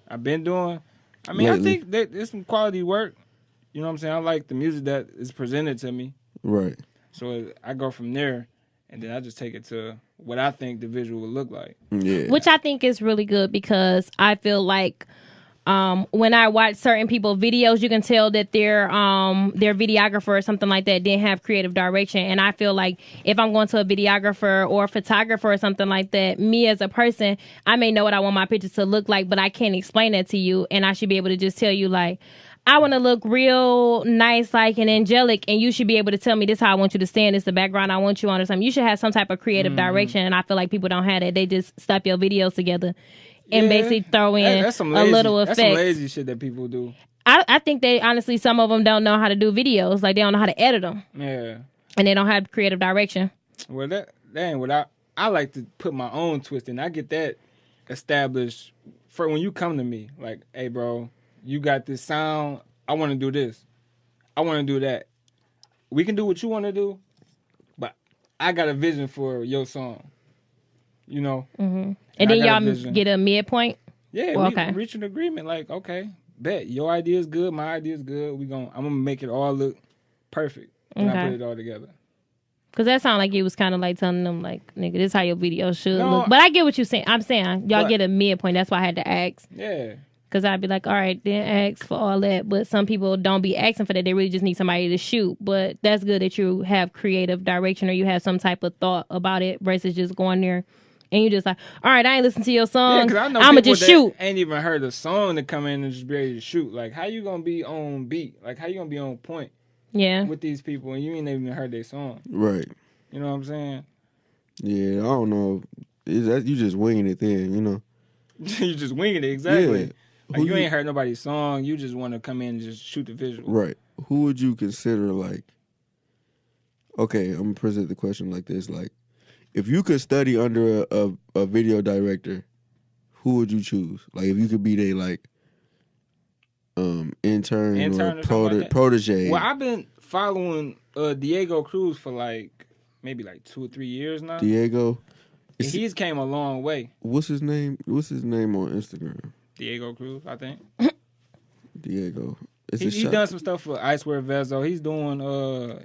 I've been doing. I mean, Lately. I think that it's some quality work. You know what I'm saying? I like the music that is presented to me. Right. So I go from there, and then I just take it to what I think the visual would look like. Yeah. Which I think is really good because I feel like when I watch certain people's videos, you can tell that their videographer or something like that didn't have creative direction. And I feel like if I'm going to a videographer or a photographer or something like that, me as a person, I may know what I want my pictures to look like, but I can't explain that to you. And I should be able to just tell you, like, I want to look real nice, like, and angelic, and you should be able to tell me this is how I want you to stand, this is the background I want you on or something. You should have some type of creative direction, and I feel like people don't have that. They just slap your videos together and Yeah. basically throw in That's some a lazy, little That's some effect. lazy shit that people do. I think they honestly, some of them don't know how to do videos. Like, they don't know how to edit them, Yeah. and they don't have creative direction. Well, that ain't what I like to put my own twist in. I get that established for when you come to me. Like, hey, bro, you got this sound. I want to do this. I want to do that. We can do what you want to do, but I got a vision for your song. You know? And I then got a y'all vision. get a midpoint. Yeah, Well, we okay. reach an agreement. Like, okay, bet your idea is good, my idea is good. I'm gonna make it all look perfect when I Okay. put it all together. Because that sounded like you was kind of like telling them, like, nigga, this is how your video should No, look. But I get what you're saying. I'm saying y'all But- get a midpoint. That's why I had to ask. Yeah. Because I'd be like, all right, then ask for all that. But some people don't be asking for that. They really just need somebody to shoot. But that's good that you have creative direction or you have some type of thought about it versus just going there and you just like, all right, I ain't listen to your Yeah, song. because I know I'ma people just that shoot. ain't even heard the song to come in and just be ready to shoot. Like, how you gonna be on beat? Like, how you gonna be on point Yeah. with these people and you ain't even heard their song? Right. You know what I'm saying? Yeah, I don't know. Is that you just winging it then, you know? You just winging it, exactly. Yeah. Like, Who you ain't heard nobody's song. You just want to come in and just shoot the visual. Right. Who would you consider like? Okay, I'm gonna present the question like this: like, if you could study under a video director, who would you choose? Like, if you could be their like intern Intern or or something like that? protege. Well, I've been following Diego Cruz for like maybe like 2 or 3 years now. Diego. And he's came a long way. What's his name? What's his name on Instagram? Diego Cruz, I think. Diego. He done some stuff for Icewear Vezo. He's doing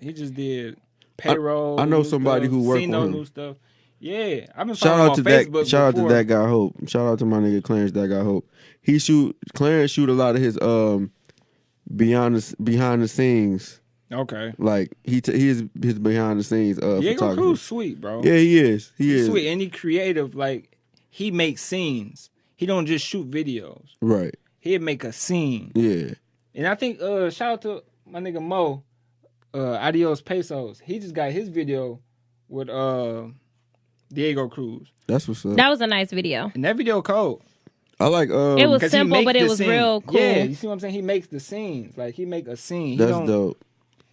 he just did payroll. I know new somebody stuff, who worked seen with no him. new stuff. Yeah, I've been Shout following him out on to Facebook. that. Shout out to before. that guy Hope. Shout out to my nigga Clarence. That guy Hope. Clarence shoot a lot of his behind the scenes. Okay. Like he is his behind the scenes Diego photographer. Cruz sweet, bro. Yeah, he is. He is sweet and he creative. Like he makes scenes. He don't just shoot videos. Right. He'd make a scene. Yeah. And I think shout out to my nigga Mo, Adios Pesos. He just got his video with Diego Cruz. That's what's up. That was a nice video. And that video cold. I like It was 'Cause he simple, make but it the was scene. real cool. Yeah, you see what I'm saying? He makes the scenes. Like he make a scene. He that's don't, dope.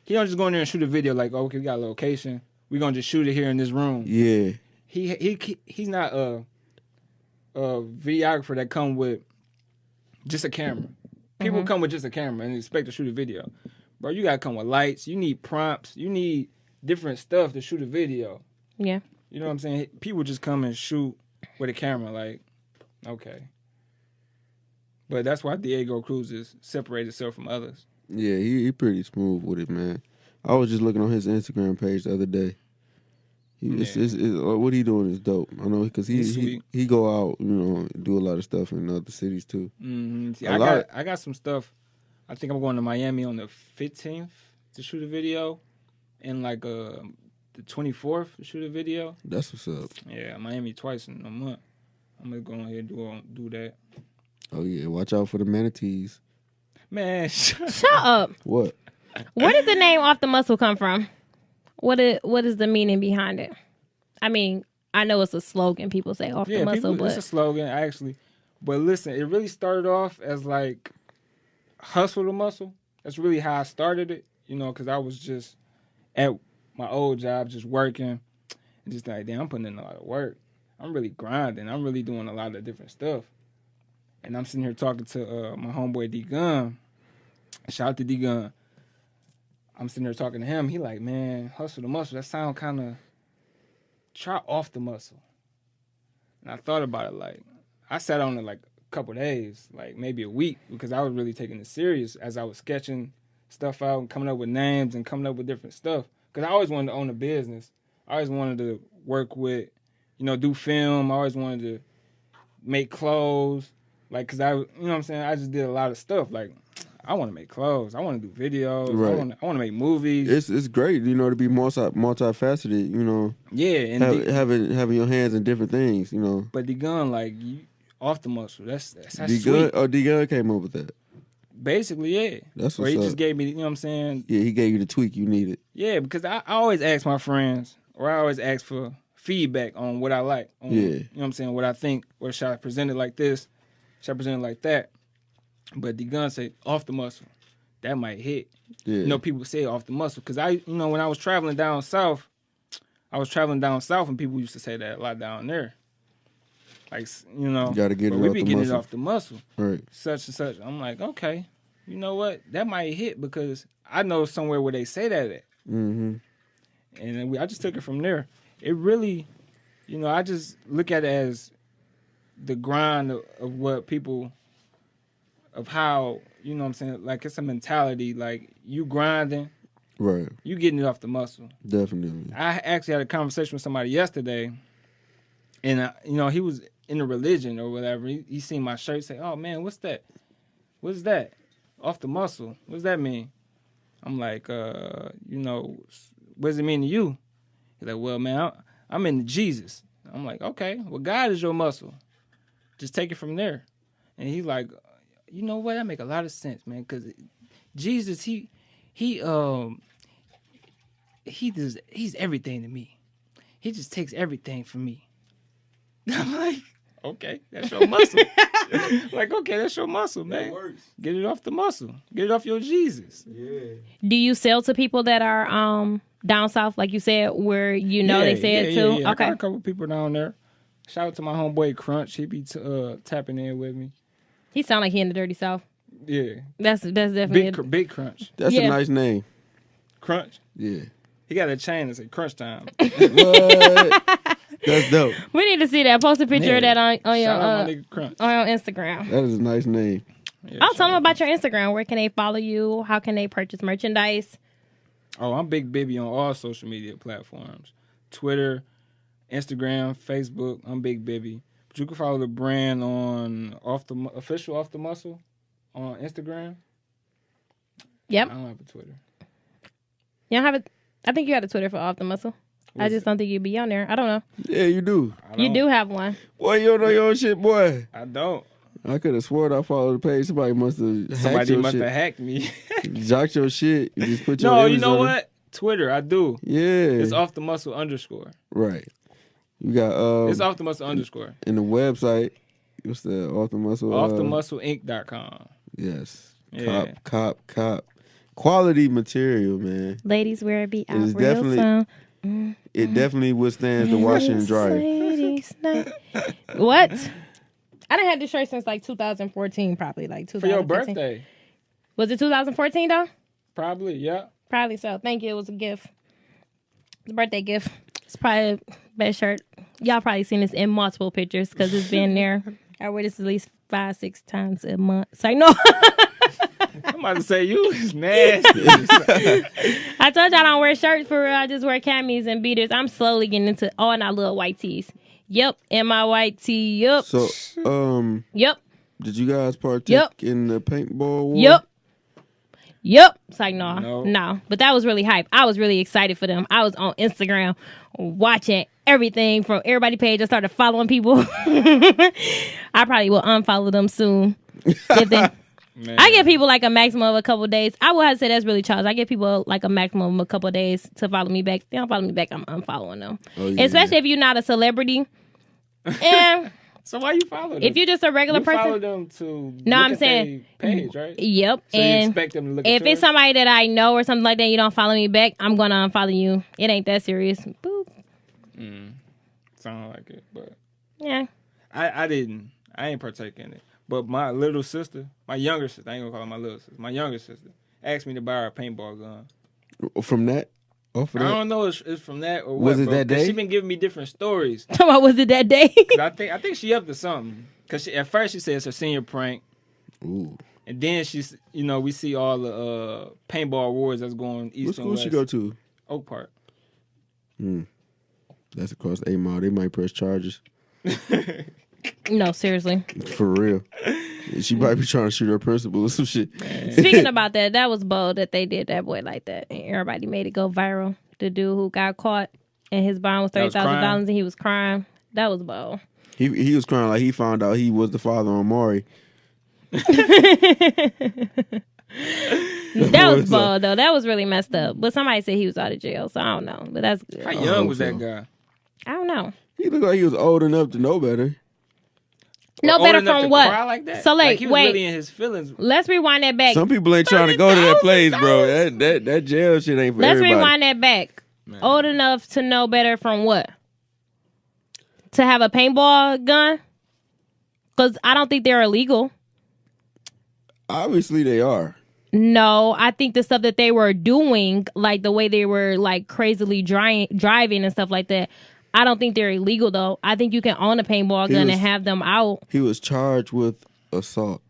He don't just go in there and shoot a video like, oh, okay, we got a location. We're gonna just shoot it here in this room. Yeah. He's not a videographer that come with just a camera. People come with just a camera and expect to shoot a video. Bro, you gotta come with lights. You need prompts. You need different stuff to shoot a video. Yeah. You know what I'm saying? People just come and shoot with a camera. Like, okay. But that's why Diego Cruz is separated himself from others. Yeah, he pretty smooth with it, man. I was just looking on his Instagram page the other day. What he doing is dope. I know because he go out, you know, do a lot of stuff in other cities too. Mm-hmm. See, I got some stuff. I think I'm going to Miami on the 15th to shoot a video, and like the 24th to shoot a video. That's what's up. Yeah, Miami twice in a month. I'm gonna go ahead and do that. Oh yeah, watch out for the manatees. Man, Shut up. What? Where did the name Off the Muscle come from? What is the meaning behind it? I mean, I know it's a slogan. People say off the muscle, but it's a slogan actually. But listen, it really started off as like hustle the muscle. That's really how I started it. You know, because I was just at my old job, just working, and just like, damn, I'm putting in a lot of work. I'm really grinding. I'm really doing a lot of different stuff. And I'm sitting here talking to my homeboy D Gun. Shout out to D Gun. I'm sitting there talking to him. He like, man, hustle the muscle. That sound kind of, try off the muscle. And I thought about it. Like, I sat on it like a couple days, like maybe a week, because I was really taking it serious as I was sketching stuff out and coming up with names and coming up with different stuff. Because I always wanted to own a business. I always wanted to work with, you know, do film. I always wanted to make clothes. Like, because you know what I'm saying? I just did a lot of stuff. Like, I want to make clothes. I want to do videos. Right. I want to make movies. It's great, you know, to be multifaceted, you know. Yeah, and having your hands in different things, you know. But the gun, like, off the muscle. That's D sweet. Gun came up with that. Basically, yeah. That's where what's he up. just gave me, you know what I'm saying? Yeah, he gave you the tweak you needed. Yeah, because I always ask my friends, or I always ask for feedback on what I like. On, Yeah. You know what I'm saying? What I think, or should I present it like this? Should I present it like that? But the gun say off the muscle. That might hit. Yeah. You know, people say off the muscle. Because when I was traveling down south, and people used to say that a lot down there. Like, you know, You gotta get it we off be the getting muscle. it off the muscle. Right. Such and such. I'm like, okay, you know what? That might hit because I know somewhere where they say that at. Mm-hmm. And then I just took it from there. It really, you know, I just look at it as the grind of what people, of how, you know what I'm saying? Like, it's a mentality. Like, you grinding, Right. you getting it off the muscle. Definitely. I actually had a conversation with somebody yesterday, and, you know, he was in a religion or whatever. He seen my shirt, say, oh, man, what's that? What's that? Off the muscle. What does that mean? I'm like, you know, what does it mean to you? He's like, well, man, I'm into Jesus. I'm like, okay, well, God is your muscle. Just take it from there. And he's like, you know what? That make a lot of sense, man. Because Jesus, he's everything to me. He just takes everything from me. I'm like, okay, that's your muscle. Like, okay, that's your muscle, man. works. Get it off the muscle. Get it off your Jesus. Yeah. Do you sell to people that are down south, like you said, where they say it too? Yeah. I Okay. got a couple people down there. Shout out to my homeboy Crunch. He be tapping in with me. He sound like he in the dirty south. Yeah. That's definitely Big Crunch. That's Yeah. a nice name. Crunch. Yeah. He got a chain that say Crunch Time. What? That's dope. We need to see that. Post a picture of that on your Shout out my nigga Crunch. on your Instagram. That is a nice name. Yeah, Oh, shout tell them out. about your Instagram. Where can they follow you? How can they purchase merchandise? Oh, I'm Big Bibby on all social media platforms. Twitter, Instagram, Facebook. I'm Big Bibby. But you can follow the brand on official Off the Muscle on Instagram. Yep. I don't have a Twitter. You don't have it. I think you had a Twitter for Off the Muscle. I just don't think you'd be on there. I don't know. Yeah, you do. You do have one. Boy, you don't know your own shit, boy. I don't. I could have sworn I followed the page. Somebody must have hacked Somebody your must shit. have hacked me. Jocked your shit. You just put your No, you image know on it. what? Twitter, I do. Yeah. It's Off the Muscle _ Right. You got It's Off the Muscle _ in the website. What's the Off the Muscle? OffTheMuscleInc.com. Yes. Yeah. Cop. Quality material, man. Ladies, wear it be out It is real definitely- soon. It definitely withstands the washing and drying. Ladies night. What? I done had this shirt since like 2014, probably like For 2015. your birthday. Was it 2014 though? Probably, yeah. Probably so. Thank you. It was a gift. It's a birthday gift. It's probably the best shirt. Y'all probably seen this in multiple pictures because it's been there. I wear this at least 5-6 times a month. It's like, no. I'm about to say, you is nasty. I told y'all I don't wear shirts for real. I just wear camis and beaters. I'm slowly getting into, and I love white tees. Yep. And my white tee. Yep. So, Yep. did you guys partake Yep. in the paintball war? Yep. It's like, no. No. But that was really hype. I was really excited for them. I was on Instagram watching everything from everybody page. I started following people. I probably will unfollow them soon. If they, Man. I give people like a maximum of a couple of days. I would have to say that's really charged. I give people like a maximum of a couple of days to follow me back. If they don't follow me back, I'm unfollowing them. Oh, yeah. Especially if you're not a celebrity. And So why you follow them? if you're just a regular you follow person. them to No, look I'm at saying- their page, right? Yep. So you And expect them to look at if yours? it's somebody that I know or something like that, you don't follow me back, I'm going to unfollow you. It ain't that serious. Boop. Sound like it, but Yeah. I ain't partake in it. But my little sister, my younger sister, I ain't gonna call her my little sister, my younger sister, asked me to buy her a paintball gun. From that? Off of I that? don't know if it's from that or what. Was it bro, that 'cause day? She been giving me different stories. What was it that day? 'Cause I think she up to something. Cause at first she said it's her senior prank, Ooh. and then she's we see all the paintball awards that's going east What and school west. she go to? Oak Park. That's across 8 Mile. They might press charges. No, seriously. For real. She might be trying to shoot her principal or some shit. Speaking about that was bold that they did that boy like that. And everybody made it go viral. The dude who got caught and his bond was That was $30,000 crying? and he was crying. That was bold. He was crying like he found out he was the father of Maury. That was bold though. That was really messed up. But somebody said he was out of jail, so I don't know. But that's good. How young was so. that guy? I don't know. He looked like he was old enough to know better. No Old better enough from to what? cry like that? So like, he was wait. really in his feelings. Let's rewind that back. Some people ain't trying to go to that place, bro. That jail shit ain't for Let's everybody. rewind that back. Man. Old enough to know better from what? To have a paintball gun? Because I don't think they're illegal. Obviously, they are. No, I think the stuff that they were doing, like the way they were like crazily driving and stuff like that, I don't think they're illegal though. I think you can own a paintball gun and have them out. He was charged with assault.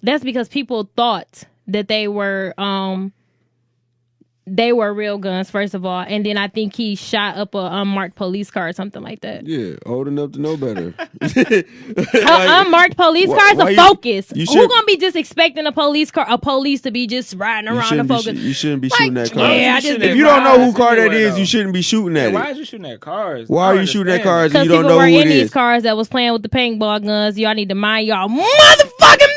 That's because people thought that they were they were real guns, first of all, and then I think he shot up a unmarked police car or something like that. Yeah, old enough to know better. Unmarked police cars a Focus. Who gonna be just expecting a police to be just riding around the Focus? You shouldn't be shooting that car. Yeah, if you don't know who car that is, you shouldn't be shooting at it. Why are you shooting at cars? Why are you shooting at cars and you Because don't know who people were it in these is? cars that was playing with the paintball guns. Y'all need to mind y'all motherfucking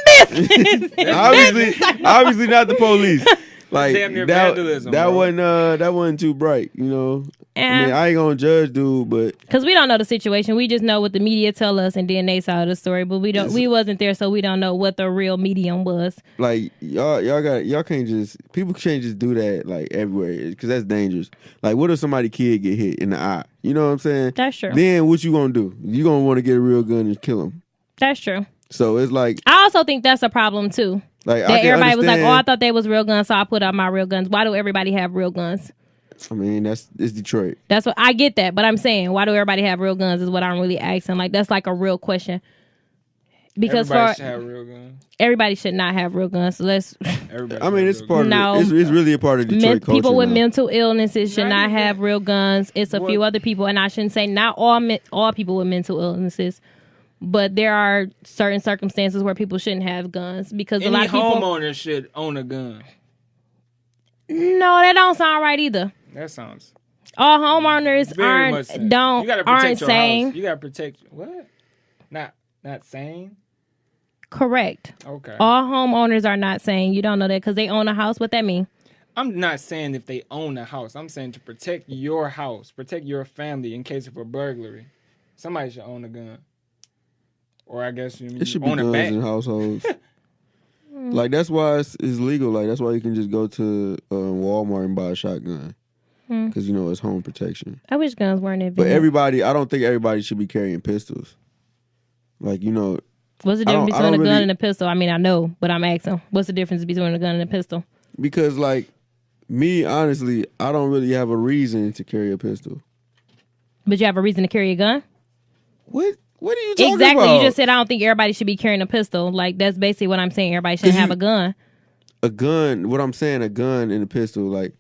business. obviously not the police. Like damn near vandalism, that bro. wasn't too bright, you know. I mean, I ain't gonna judge dude, but because we don't know the situation, we just know what the media tell us, and then they saw the story, but we wasn't there, so we don't know what the real medium was. like y'all can't just people can't just do that like everywhere because that's dangerous. Like, what if somebody kid get hit in the eye? You know what I'm saying? That's true. Then what you gonna do? You gonna want to get a real gun and kill him? That's true. So it's like I also think that's a problem too. Like that everybody was like, "Oh, I thought they was real guns, so I put out my real guns." Why do everybody have real guns? I mean, it's Detroit. That's what I get that, but I'm saying, why do everybody have real guns? Is what I'm really asking. Like, that's like a real question. Because everybody should have real guns. Everybody should not have real guns. So let's. I mean, it's part of it's really a part of Detroit culture. People with mental illnesses should not have real guns. It's a few other people, and I shouldn't say not all people with mental illnesses. But there are certain circumstances where people shouldn't have guns because a lot of people. Homeowners should own a gun. No, that don't sound right either. That sounds. All homeowners aren't sane. You gotta protect what? Not sane. Correct. Okay. All homeowners are not sane. You don't know that because they own a house. What that mean? I'm not saying if they own a house. I'm saying to protect your house, protect your family in case of a burglary. Somebody should own a gun. Or I guess you it should be own guns a bat. in households. Like, that's why it's legal. Like, that's why you can just go to Walmart and buy a shotgun. Because, you know, it's home protection. I wish guns weren't invented. But I don't think everybody should be carrying pistols. Like, you know. What's the difference between a gun and a pistol? I mean, I know, but I'm asking. What's the difference between a gun and a pistol? Because, like, me, honestly, I don't really have a reason to carry a pistol. But you have a reason to carry a gun? What are you talking about? Exactly. You just said I don't think everybody should be carrying a pistol. Like, that's basically what I'm saying. Everybody shouldn't have a gun. A gun, what I'm saying, a gun and a pistol, like,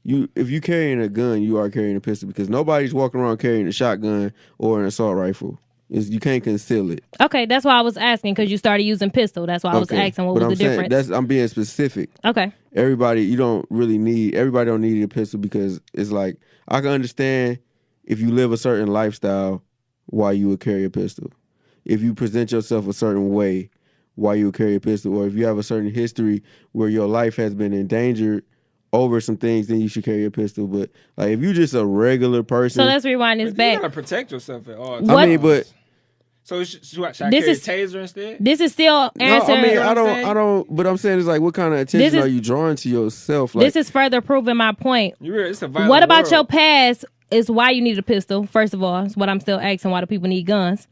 if you carrying a gun, you are carrying a pistol because nobody's walking around carrying a shotgun or an assault rifle. You can't conceal it. Okay, that's why I was asking because you started using pistol. That's why I was asking what was the difference. I'm being specific. Okay. Everybody don't need a pistol because it's like, I can understand if you live a certain lifestyle, why you would carry a pistol. If you present yourself a certain way, why you would carry a pistol. Or if you have a certain history where your life has been endangered over some things, then you should carry a pistol. But like, if you just a regular person, so let's rewind this back. You gotta protect yourself at all times. I mean, but so should I carry a taser instead? This is still answering. No, I mean, I don't. But I'm saying it's like, what kind of attention are you drawing to yourself? Like, this is further proving my point. It's a violent what about world. your past? Is why you need a pistol. First of all, is what I'm still asking. Why do people need guns?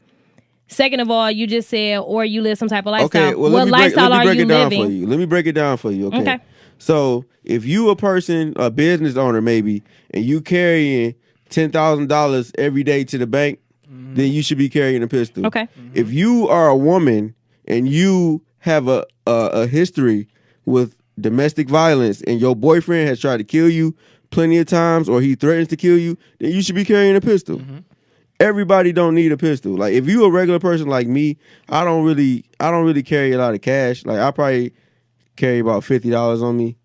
Second of all, you just said, or you live some type of lifestyle. Okay, well, what lifestyle are you living? For you. Let me break it down for you. Okay. So if you a person, a business owner maybe, and you carrying $10,000 every day to the bank, then you should be carrying a pistol. Okay. If you are a woman and you have a history with domestic violence and your boyfriend has tried to kill you plenty of times or he threatens to kill you, then you should be carrying a pistol. Everybody don't need a pistol. Like, if you a regular person like me, I don't really carry a lot of cash. Like, I probably carry about $50 on me.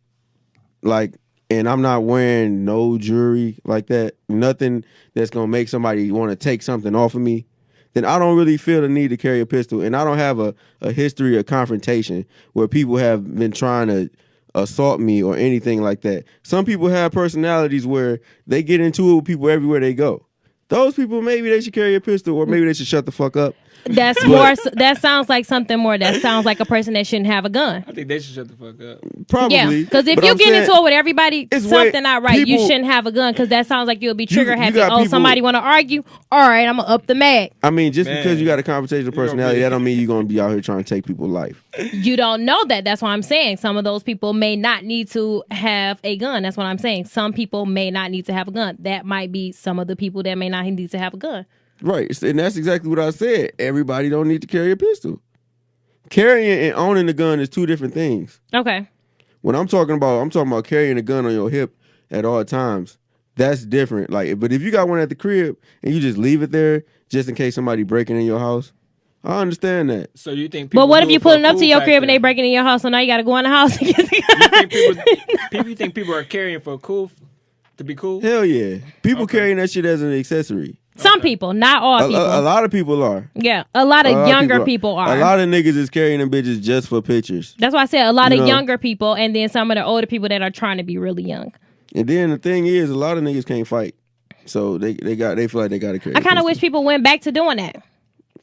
Like, and I'm not wearing no jewelry like that. Nothing that's gonna make somebody want to take something off of me. Then I don't really feel the need to carry a pistol. And I don't have a history of confrontation where people have been trying to assault me or anything like that. Some people have personalities where they get into it with people everywhere they go. Those people, maybe they should carry a pistol or maybe they should shut the fuck up. That's more. That sounds like something more. That sounds like a person that shouldn't have a gun. I think they should shut the fuck up. Probably. Yeah, because if you get into it with everybody, something not right. You shouldn't have a gun because that sounds like you'll be trigger happy. Somebody want to argue? All right, I'm gonna up the mag. I mean, just because you got a confrontational personality, that don't mean you're gonna be out here trying to take people's life. You don't know that. That's why I'm saying some of those people may not need to have a gun. That's what I'm saying. Some people may not need to have a gun. That might be some of the people that may not need to have a gun. Right, and that's exactly what I said. Everybody don't need to carry a pistol. Carrying and owning a gun is two different things. Okay. When I'm talking about carrying a gun on your hip at all times. That's different. Like, but if you got one at the crib and you just leave it there just in case somebody breaking in your house, I understand that. So you think? People But what if do you it for a pulling up to cool your crib and factor? they breaking in your house, so now you got to go in the house and get You think people are carrying for cool to be cool? Hell yeah. People carrying that shit as an accessory. Some people, not all people. A lot of people are. Yeah, a lot of younger people are. A lot of niggas is carrying them bitches just for pictures. That's why I said a lot You of know? younger people, and then some of the older people that are trying to be really young. And then the thing is, a lot of niggas can't fight. So they feel like they gotta carry. I kind a of wish pistol. people went back to doing that.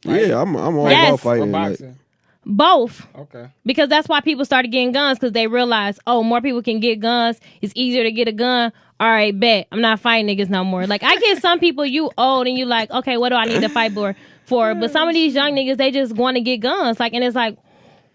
Yeah, I'm all Yes. about Or fighting. Like, boxing? Both. Okay. Because that's why people started getting guns, because they realized, oh, more people can get guns. It's easier to get a gun. All right, bet. I'm not fighting niggas no more. Like, I get some people, you old and you like, okay, what do I need to fight for? But some of these young niggas, they just want to get guns. Like, and it's like,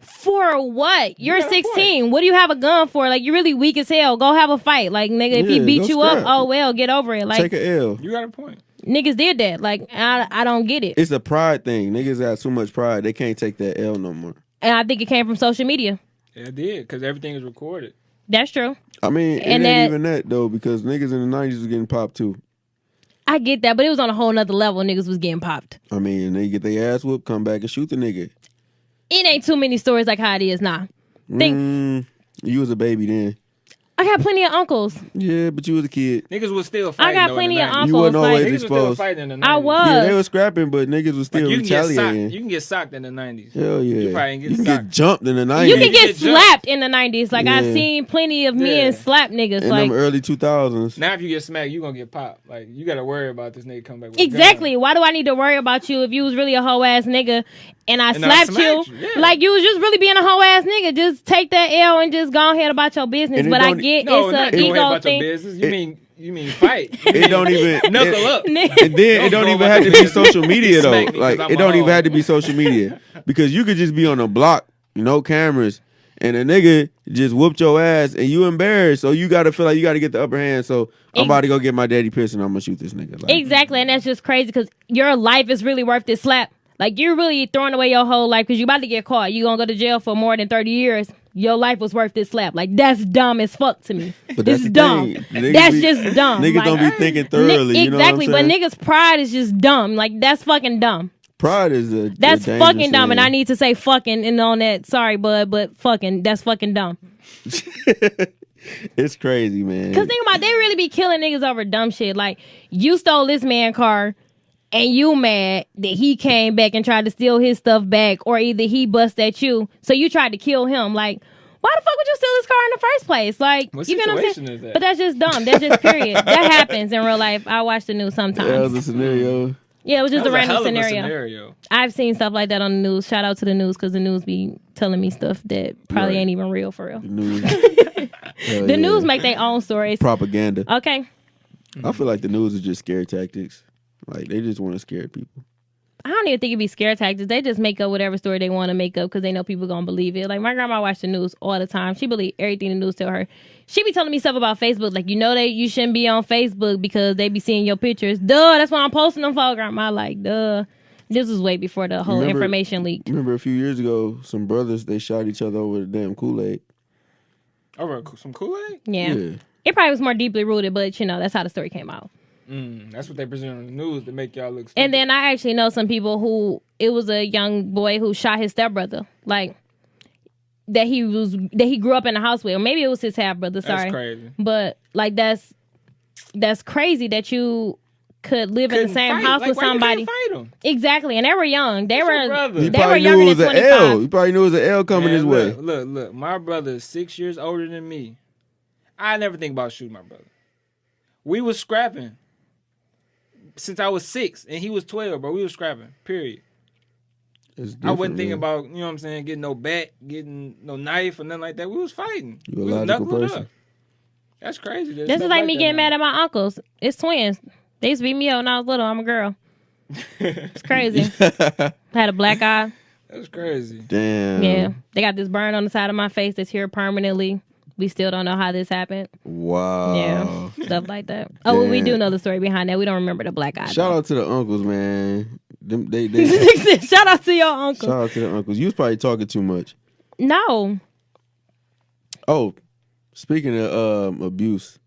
for what? You're got a 16. What do you have a gun for? Like, you're really weak as hell. Go have a fight. Like, nigga, if he Yeah, beat go you up, scrap. oh, well, get over it. Like, take a L. You got a point. niggas did that. Like, I don't get it. It's a pride thing. Niggas got too much pride. They can't take that L no more. And I think it came from social media. Yeah, it did, because everything is recorded. That's true. I mean, And it ain't that- even that though, because niggas in the 90s was getting popped too. I get that, but it was on a whole nother level. Niggas was getting popped. I mean, they get their ass whooped, come back and shoot the nigga. It ain't too many stories like how it is now. You was a baby then. I got plenty of uncles. Yeah, but you was a kid. Niggas was still I fighting. got though, plenty in of the 90s. uncles. You wasn't always Like, Niggas was still exposed. fighting in the 90s. I was. Yeah, they was scrapping, but niggas was still Like, you can get socked. retaliating. You can get socked in the 90s. Hell yeah. You probably You can can get get socked. jumped in the 90s. You can get get jumped. slapped in the 90s. Like, I've Yeah. seen plenty of men Yeah. slap niggas. in Like, them early 2000s. Now if you get smacked, you gonna get popped. Like, you gotta worry about this nigga coming back with exactly. Why do I need to worry about you if you was really a hoe ass nigga and I And I slapped you? smacked you, yeah. Like, you was just really being a hoe ass nigga. Just take that L and just go ahead about your business. And it But I don't- get No, it's not an go ahead ego about thing. your business. You mean fight. It don't even Knuckle it- up. And then it Don't don't go even about have to your be business. social media though. Smack me 'cause Like I'm it a don't even hoe. have to be social media because you could just be on a block, no cameras, and a nigga just whooped your ass and you embarrassed. So you gotta feel like you gotta get the upper hand. So I'm about to go get my daddy pissed and I'm gonna shoot this nigga. Like, Exactly, and that's just crazy because your life is really worth this slap. Like, you're really throwing away your whole life because you about to get caught. You gonna go to jail for more than 30 years. Your life was worth this slap. Like, that's dumb as fuck to me. But This that's is the dumb. thing. Niggas That's be- just dumb. Niggas Like, don't be thinking thoroughly. You know exactly, what I'm but saying? niggas' pride is just dumb. Like, that's fucking dumb. Pride is a That's a fucking dangerous dumb, and thing. I need to say fucking and on that. Sorry, bud, but fucking, that's fucking dumb. It's crazy, man. Cause think about it, they really be killing niggas over dumb shit. Like, you stole this man car and you mad that he came back and tried to steal his stuff back, or either he bust at you, so you tried to kill him. Like, why the fuck would you steal this car in the first place? Like, What you get what I'm situation saying? is that? But that's just dumb. That's just period. That happens in real life. I watch the news That was sometimes. a scenario. Yeah, it was just That a was random hell of a scenario. scenario. I've seen stuff like that on the news. Shout out to the news, because the news be telling me stuff that probably Right. ain't even real for real. The news. Hell The yeah. news make their own stories. Propaganda. Okay. I feel like the news is just scare tactics. Like they just want to scare people. I don't even think it'd be scare tactics. They just make up whatever story they want to make up because they know people gonna believe it. Like, my grandma watched the news all the time. She believe everything the news tell her. She be telling me stuff about Facebook. Like, you shouldn't be on Facebook because they be seeing your pictures. Duh, that's why I'm posting them for, grandma. Like, duh. This was way before the whole Remember- information leaked. Remember a few years ago, some brothers they shot each other over the damn Kool-Aid. Over some Kool-Aid? Yeah. It probably was more deeply rooted, but that's how the story came out. That's what they present on the news to make y'all look stupid. And then I actually know some people who, it was a young boy who shot his stepbrother. Like, that he grew up in the house with. Or maybe it was his half brother, sorry. That's crazy. But like, that's crazy that you could live in the Couldn't same fight. house Like, with why you somebody. can't fight 'em? Exactly. And they were young. They That's your were brother. He they were probably knew younger it than was an 25. L. He probably knew it was an L coming his way. Look. My brother is 6 years older than me. I never think about shooting my brother. We was scrapping since I was 6 and he was 12, bro. We was scrapping. Period. It's I wasn't different, thinking man. about, you know what I'm saying, getting no bat, getting no knife or nothing like that. We was fighting. You a We was logical knuckling person. up. That's crazy. There's This is stuff like me that getting now. mad at my uncles. It's twins. They used to beat me up when I was little. I'm a girl. It's crazy. I had a black eye. That's crazy. Damn. Yeah. They got this burn on the side of my face that's here permanently. We still don't know how this happened. Wow. Yeah. Stuff like that. Oh, well, we do Damn. know the story behind that. We don't remember the black eye. Shout out to the uncles, man. They Shout out to your uncle. shout out to the uncles. You was probably talking too much. No. Oh, speaking of abuse,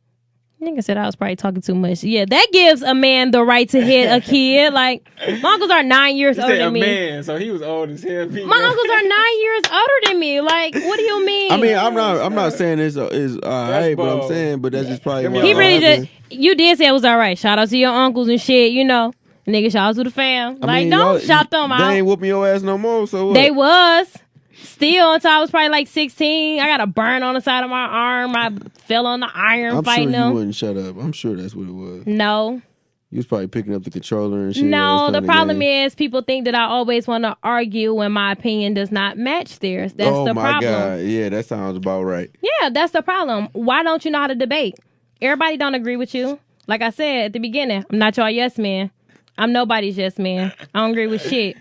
Nigga said I was probably talking too much. Yeah, that gives a man the right to hit a kid. Like, my uncles are 9 years older than me. Man, so he was old as hell. My uncles are 9 years older than me. Like, what do you mean? I mean, I'm not saying this is alright, but I'm saying, but that's just probably what he really happened. just. You did say it was all right. Shout out to your uncles and shit. You know, nigga. Shout out to the fam. I Like, mean, don't shout them They out. ain't whooping your ass no more. So what? They was. Still until I was probably like 16. I got a burn on the side of my arm. I fell on the iron I'm fighting sure you them. wouldn't shut up. I'm sure that's what it was. No. You was probably picking up the controller and shit. No, the problem is people think that I always want to argue when my opinion does not match theirs. That's the problem. Oh my God. Yeah, that sounds about right. Yeah, that's the problem. Why don't you know how to debate? Everybody don't agree with you. Like I said at the beginning, I'm not your yes man. I'm nobody's yes man. I don't agree with shit.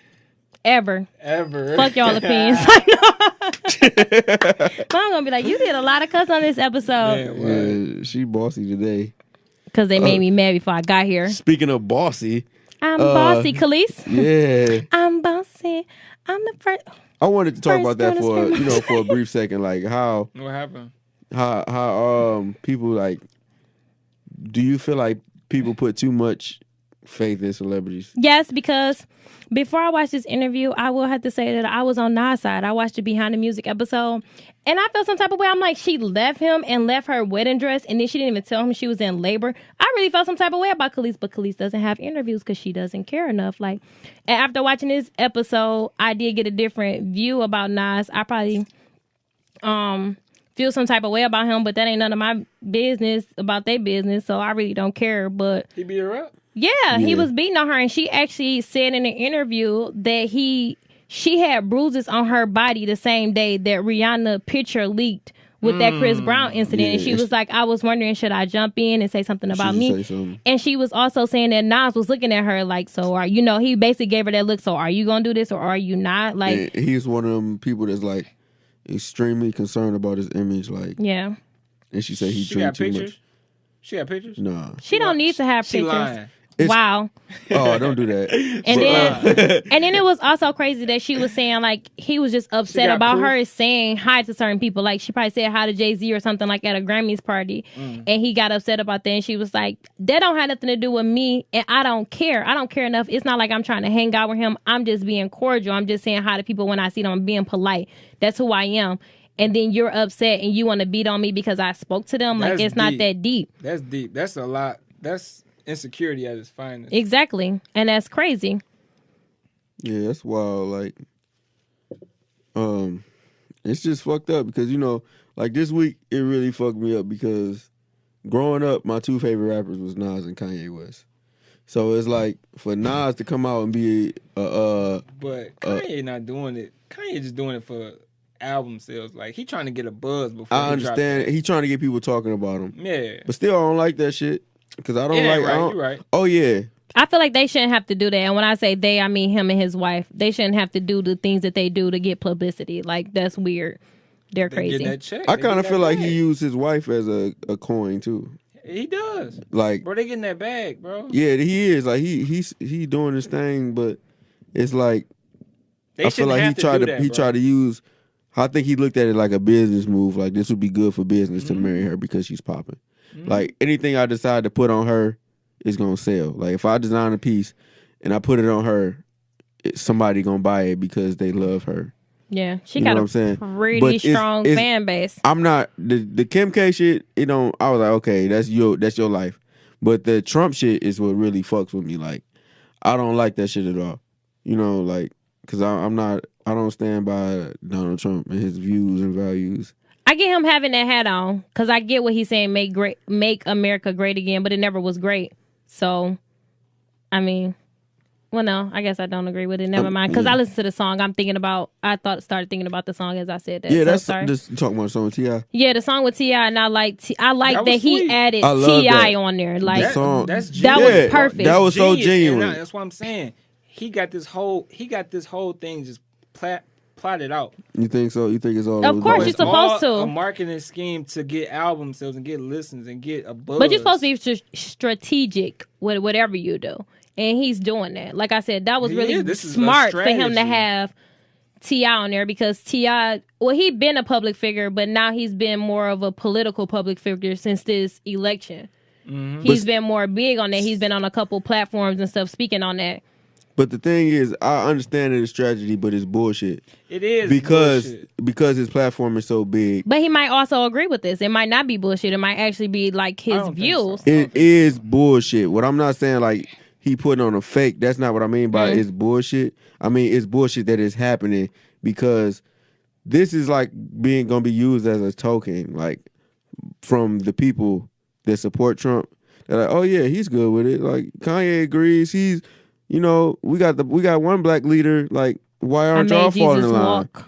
Ever. Fuck y'all opinions. I'm gonna be like, you did a lot of cuss on this episode. Yeah, she bossy today. Because they made me mad before I got here. Speaking of bossy. I'm bossy, Khalees. Yeah. I'm bossy. I'm the first. I wanted to talk First about that bonus for a brief second. Like how What happened? how people like, do you feel like people put too much faith in celebrities? Yes, because before I watched this interview, I will have to say that I was on Nas' side. I watched the Behind the Music episode, and I felt some type of way. I'm like, she left him and left her wedding dress, and then she didn't even tell him she was in labor. I really felt some type of way about Khalees, but Khalees doesn't have interviews because she doesn't care enough. Like, and after watching this episode, I did get a different view about Nas. I probably feel some type of way about him, but that ain't none of my business about their business, so I really don't care. But He beat her up? yeah, he was beating on her, and she actually said in an interview that she had bruises on her body the same day that Rihanna picture leaked with that Chris Brown incident. And she was like, I was wondering, should I jump in and say something about me? And she was also saying that Nas was looking at her like, so are you know, he basically gave her that look, so are you gonna do this or are you not? Like, and he's one of them people that's like extremely concerned about his image, like, yeah. and she said he She drank got too pictures? much. She got pictures? Nah. She don't need to have She pictures. lying. Wow. Oh, don't do that. And then it was also crazy that she was saying like he was just upset got about proof? her saying hi to certain people. Like she probably said hi to Jay-Z or something like at a Grammys party. And he got upset about that. And she was like, that don't have nothing to do with me. And I don't care. I don't care enough. It's not like I'm trying to hang out with him. I'm just being cordial. I'm just saying hi to people when I see them. I'm being polite. That's who I am. And then you're upset and you want to beat on me because I spoke to them. Like, That's it's not deep. that deep. That's deep. That's a lot. That's insecurity at its finest. Exactly. And that's crazy. Yeah, that's wild. Like, it's just fucked up because, you know, like this week, it really fucked me up because growing up, my two favorite rappers was Nas and Kanye West. So it's like for Nas to come out and be But Kanye not doing it. Kanye just doing it for album sales. Like he trying to get a buzz before. I understand he trying to get people talking about him. Yeah. But still, I don't like that shit because I don't Yeah, like. right, I don't, you're right. Oh yeah, I feel like they shouldn't have to do that. And when I say they, I mean him and his wife. They shouldn't have to do the things that they do to get publicity. Like, that's weird. They're They crazy. getting that check. I They kind of getting feel that like he bag. used his wife as a coin too. He does. Like, Bro, they getting that bag, bro. yeah, he is. Like he doing his thing, but it's like They I feel shouldn't like have he tried do to that, he bro. tried to use. I think he looked at it like a business move. Like this would be good for business to marry her because she's popping. Like anything I decide to put on her is gonna sell. Like if I design a piece and I put it on her, somebody gonna buy it because they love her. Yeah. She You know got what I'm a saying? pretty But strong it's- fan base. I'm not the Kim K shit. It don't. I was like, okay, that's your life. But the Trump shit is what really fucks with me. Like, I don't like that shit at all. You know, like, cause I'm not. I don't stand by Donald Trump and his views and values. I get him having that hat on because I get what he's saying, make America great again, but it never was great. So, I mean, well, no, I guess I don't agree with it. Never mind. Because I listened to the song. Started thinking about the song as I said that. Yeah, So that's sorry. just talking about song with T.I. Yeah, the song with T.I. and I like That that was he sweet. added I love T.I. that. on there. Like, The song. That's that was Yeah, perfect. that was so Genius, genuine. and that's what I'm saying. He got this whole thing just plotted out. You think so? You think it's all? Of over course, the you're place? supposed all to. a marketing scheme to get album sales and get listens and get a buzz. But you're supposed to be strategic with whatever you do. And he's doing that. Like I said, that was He really is. This is a smart for him to strategy. have T.I. on there because T.I., well, he'd been a public figure, but now he's been more of a political public figure since this election. He's been more big on that. He's been on a couple platforms and stuff speaking on that. But the thing is, I understand that it's tragedy, but it's bullshit. It is because his platform is so big. But he might also agree with this. It might not be bullshit. It might actually be like his views. It is bullshit. What I'm not saying like he putting on a fake. That's not what I mean by it's bullshit. I mean it's bullshit that is happening because this is like gonna be used as a token, like from the people that support Trump. They're like, oh yeah, he's good with it. Like Kanye agrees. He's, we got one black leader. Like, why aren't y'all falling in line? Walk.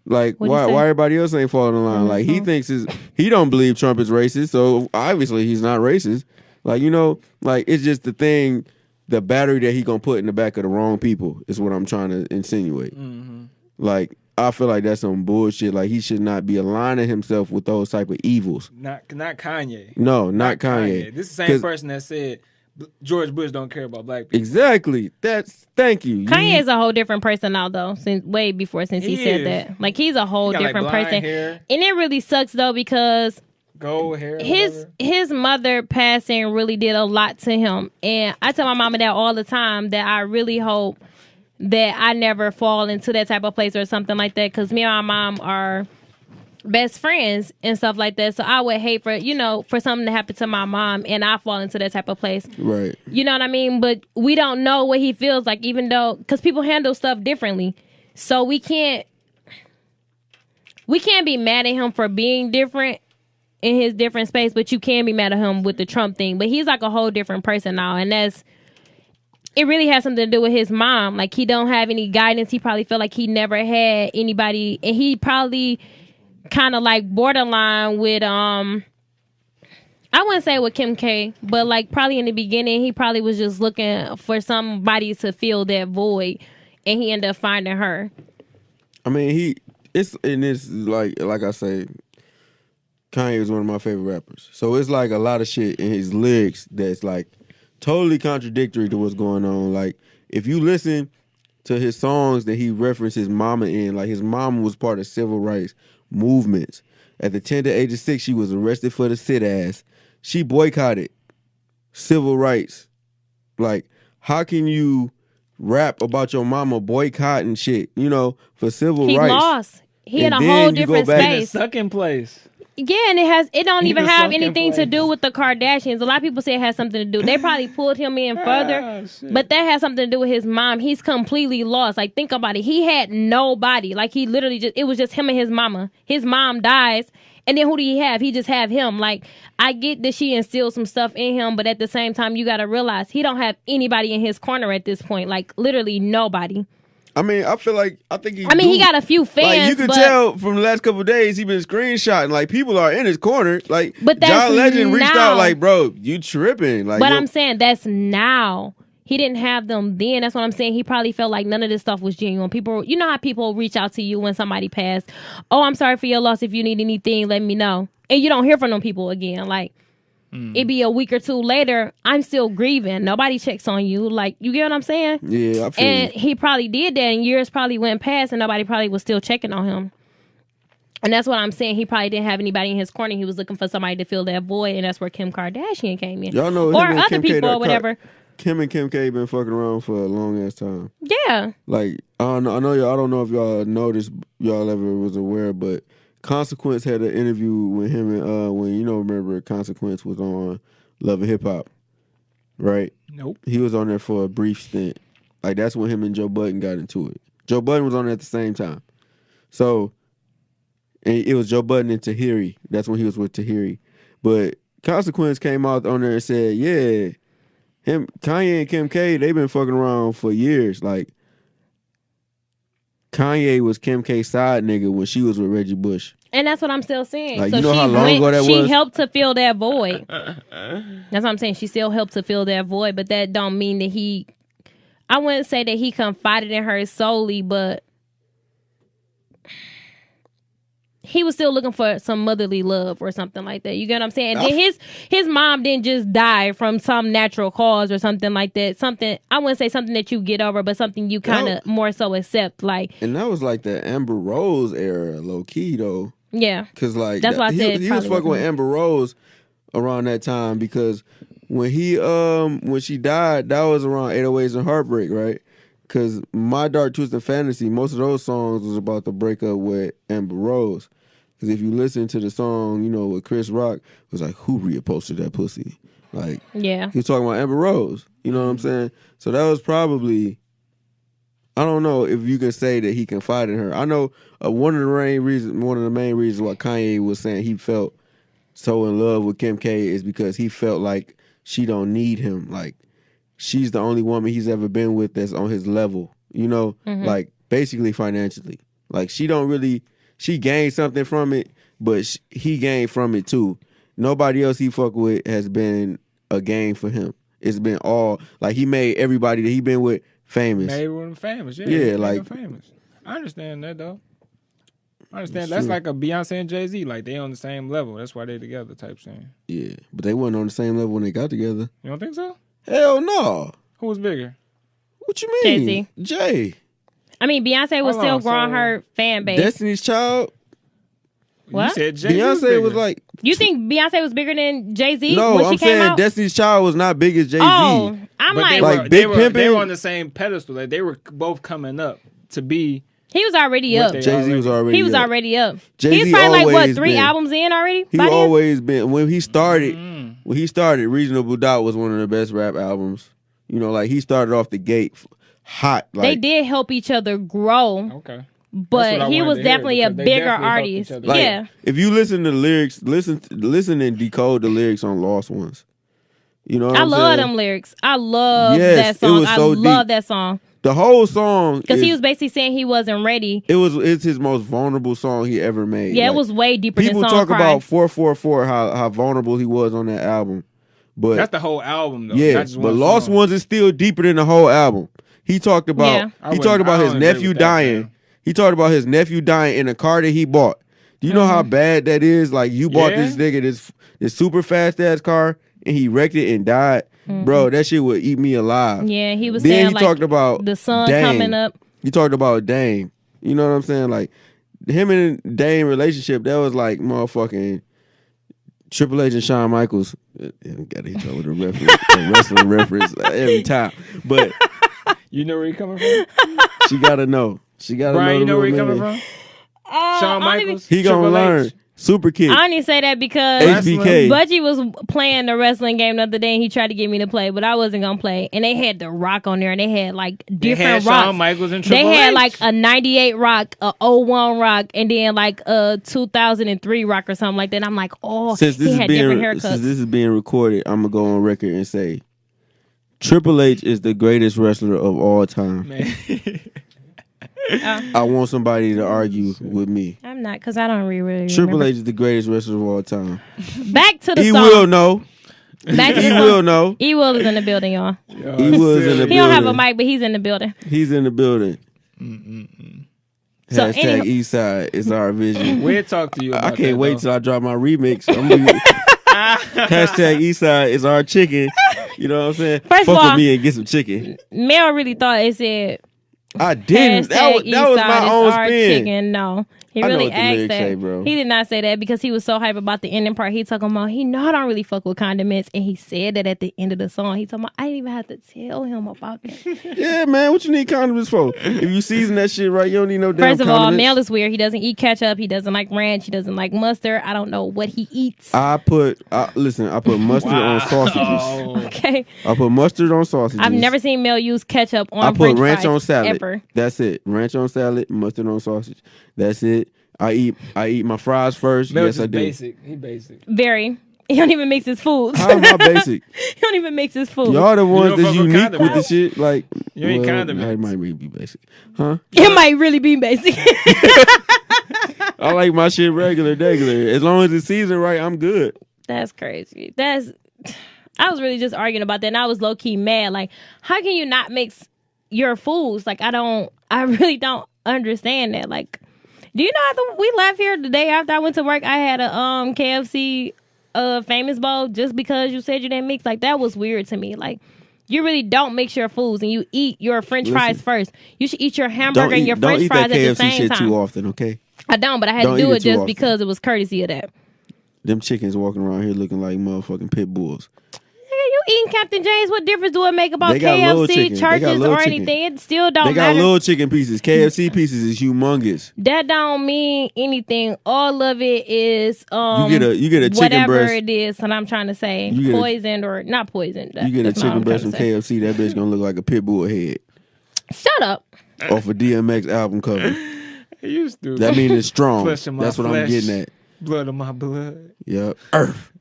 Like, why everybody else ain't falling in line? Like, he thinks he don't believe Trump is racist, so obviously he's not racist. Like, like it's just the thing, the battery that he gonna put in the back of the wrong people is what I'm trying to insinuate. Like, I feel like that's some bullshit. Like, he should not be aligning himself with those type of evils. Not Kanye. No, not Kanye. This is the same person that said George Bush don't care about black people. Exactly. Thank you. Kanye is a whole different person now, though. Since he said that, like he's a whole different person. Hair. And it really sucks though because gold hair. His mother passing really did a lot to him, and I tell my mama that all the time. That I really hope that I never fall into that type of place or something like that, because me and my mom are best friends and stuff like that. So I would hate for something to happen to my mom and I fall into that type of place. Right. You know what I mean? But we don't know what he feels like, even though, because people handle stuff differently. So we can't be mad at him for being different in his different space, but you can be mad at him with the Trump thing. But he's like a whole different person now, and it really has something to do with his mom. Like, he don't have any guidance. He probably feel like he never had anybody, and he probably kind of like borderline with I wouldn't say with Kim K, but like probably in the beginning he probably was just looking for somebody to fill that void, and he ended up finding her. I mean, it's like I say, Kanye is one of my favorite rappers. So it's like a lot of shit in his lyrics that's like totally contradictory to what's going on. Like, if you listen to his songs that he referenced his mama in, like his mama was part of civil rights movements. At the tender age of 6, she was arrested for the sit-ass. She boycotted civil rights. Like, how can you rap about your mama boycotting shit, for civil rights? He lost. He in a whole different space. Stuck in place. Yeah, and it don't even have anything to do with the Kardashians. A lot of people say it has something to do. They probably pulled him in further, but that has something to do with his mom. He's completely lost. Like, think about it. He had nobody. Like, he literally it was just him and his mama. His mom dies, and then who do he have? He just have him. Like, I get that she instilled some stuff in him, but at the same time, you got to realize he don't have anybody in his corner at this point. Like, literally nobody. I mean, I think he got a few fans. Like, you could tell from the last couple of days, he been screenshotting. Like, people are in his corner. Like, but John Legend reached out, like, bro, you tripping. Like, but I'm saying that's now. He didn't have them then. That's what I'm saying. He probably felt like none of this stuff was genuine. People, you know how people reach out to you when somebody passed. Oh, I'm sorry for your loss. If you need anything, let me know. And you don't hear from them people again. Like, it'd be a week or two later, I'm still grieving. Nobody checks on you. Like, you get what I'm saying? Yeah, I feel And he probably did that, and years probably went past, and nobody probably was still checking on him. And that's what I'm saying. He probably didn't have anybody in his corner. He was looking for somebody to fill that void, and that's where Kim Kardashian came in. Y'all know or other people or whatever. Kim and Kim K been fucking around for a long ass time. Yeah. Like, I know y'all. I don't know if y'all noticed, y'all ever was aware, but Consequence had an interview with him and when remember Consequence was on Love and Hip Hop, right? Nope. He was on there for a brief stint. Like, that's when him and Joe Budden got into it. Joe Budden was on there at the same time. So, and it was Joe Budden and Tahiri. That's when he was with Tahiri. But Consequence came out on there and said, yeah, Kanye and Kim K, they've been fucking around for years. Like, Kanye was Kim K's side nigga when she was with Reggie Bush. And that's what I'm still saying. Like, so you know how long ago that was? She helped to fill that void. That's what I'm saying. She still helped to fill that void, but that don't mean that I wouldn't say that he confided in her solely, but he was still looking for some motherly love or something like that. You get what I'm saying? And then his mom didn't just die from some natural cause or something like that. Something, I wouldn't say something that you get over, but something you kind of more so accept. Like, and that was like the Amber Rose era, low key though. Yeah, because like that's why I said he was fucking with Amber Rose around that time because when she died, that was around 808s and Heartbreak, right? Because My Dark Twisted Fantasy, most of those songs was about the breakup with Amber Rose. Because if you listen to the song, with Chris Rock, it was like, who reposted that pussy? Like, Yeah. he was talking about Amber Rose. You know what I'm saying? So that was probably, I don't know if you can say that he confided in her. I know one of the main reasons why Kanye was saying he felt so in love with Kim K is because he felt like she don't need him. Like, she's the only woman he's ever been with that's on his level, like basically financially. Like, she gained something from it, but he gained from it too. Nobody else he fuck with has been a gain for him. It's been all, like, he made everybody that he been with famous. Made them famous, yeah. Yeah, Made like, them famous. I understand that, though. That's like a Beyonce and Jay-Z. Like, they on the same level. That's why they together type thing. Yeah, but they weren't on the same level when they got together. You don't think so? Hell no. Who was bigger? What you mean? Jay-Z. Jay. I mean, Beyonce was Hold still on, growing so- her fan base. Destiny's Child. What? You said Jay-Z Beyonce was like, You think Beyonce was bigger than Jay-Z no, when she I'm came saying out? Destiny's Child was not big as Jay-Z. Oh, I'm But like, Like, they Big they Pimpin'? were on the same pedestal. Like, they were both coming up to be. he was already What up. they- Jay-Z was already He was up. already up. Jay-Z He's probably like, what, always 3 been- albums in already? He by then? always been, when he started, Reasonable Doubt was one of the best rap albums. Like, he started off the gate hot. Like, They did help each other grow, Okay. but I he wanted was to hear, definitely a because they bigger definitely helped artist. each other. like, Yeah. if you listen to the lyrics, listen and decode the lyrics on Lost Ones. You know what I I'm love saying? them lyrics. I love Yes, that it song. was I so love deep. that song. The whole song Because is, he was basically saying he wasn't ready. it's his most vulnerable song he ever made. Yeah, Like, it was way deeper people than song talk Cry. about 444 how vulnerable he was on that album. But That's the whole album, though. yeah, not just but one Lost song. Ones is still deeper than the whole album. He talked about Yeah. I he wouldn't- talked about I his don't agree nephew with that, dying. man. He talked about his nephew dying in a car that he bought. Do you know how bad that is? Like, you bought Yeah. this nigga this super fast ass car and he wrecked it and died. Bro, that shit would eat me alive. Yeah, he was Then saying he like talked about the sun Dame. coming up. He talked about Dame. You know what I'm saying? Like, him and Dame relationship, that was like motherfucking Triple H and Shawn Michaels. Gotta hit y'all with a wrestling reference every time. But You know where he coming from? she gotta know. She gotta Brian, know. you know where he the coming little man. from? Shawn I don't even- Michaels? He gonna Triple learn. H. Super Kick. I only say that because HBK. Budgie was playing the wrestling game the other day and he tried to get me to play, but I wasn't gonna play. And they had the Rock on there and they had like They different had rocks. Shawn Michaels and They Triple had H. like a 98 Rock, a 01 Rock, and then like a 2003 Rock or something like that. I'm like, oh, Since this he is had different being haircuts. recorded, I'm gonna go on record and say Triple H is the greatest wrestler of all time. Man. I want somebody to argue with me. I'm not, because I don't really Triple remember. H is the greatest wrestler of all time. Back to the He song. will know. Back to He the will song. know. E-Will is in the building, y'all. He was in the building. He don't have a mic, but he's in the building. He's in the building. So Hashtag anyhow- Eastside is our vision. We'll talk to you about I can't that, wait though. till I drop my remix. Hashtag Eastside is our chicken. You know what I'm saying? First of Fuck all- with me and get some chicken. Mel really thought it said I didn't. That was Eastside my is own our spin. chicken. No, he I know really what the asked lyrics that. say, bro. He did not say that because he was so hype about the ending part. He talking about he know I don't really fuck with condiments, and he said that at the end of the song. He talking about I didn't even have to tell him about that. Yeah, man. What you need condiments for? If you season that shit right, you don't need no damn First of all, condiments. Mel is weird. He doesn't eat ketchup. He doesn't like ranch. He doesn't like mustard. I don't know what he eats. I put mustard on sausages. Okay, I put mustard on sausages. I've never seen Mel use ketchup on I put French ranch fries on salad. ever. That's it. Ranch on salad, mustard on sausage. That's it. I eat my fries first. Mel yes, just I do. basic. He basic. Very. He don't even mix his food. How am I basic? He don't even mix his food. Y'all the ones don't that's fuck with unique with the condiments. shit. Like, You ain't well, condiments. It might really be basic, huh? It might really be basic. I like my shit regular. As long as it's seasoned right, I'm good. That's crazy. I was really just arguing about that, and I was low key mad. Like, how can you not mix your foods? Like, I really don't understand that. Like, do you know after we left here the day after I went to work, I had a KFC famous bowl just because you said you didn't mix. Like, that was weird to me. Like, you really don't mix your foods, and you eat your French fries first. You should eat your hamburger and your don't French eat fries that at the KFC same shit time. too often, okay? I don't, but I had Don't to do eat it it too just often. because it was courtesy of that. Them chickens walking around here looking like motherfucking pit bulls. You eating Captain James? What difference do it make about They got little KFC, chicken. They got churches, little or chicken. anything? It still don't They got matter. little chicken pieces. KFC pieces is humongous. That don't mean anything. All of it is You get a chicken whatever breast. it is that I'm trying to say. You get a- Poisoned or not poisoned. You get a That's not what chicken I'm breast from trying to KFC. That bitch gonna look like a pit bull head Shut up. off a DMX album cover. You stupid. That means it's strong. Flesh of my That's what I'm flesh. getting at. Blood of my blood. Yep. Earth.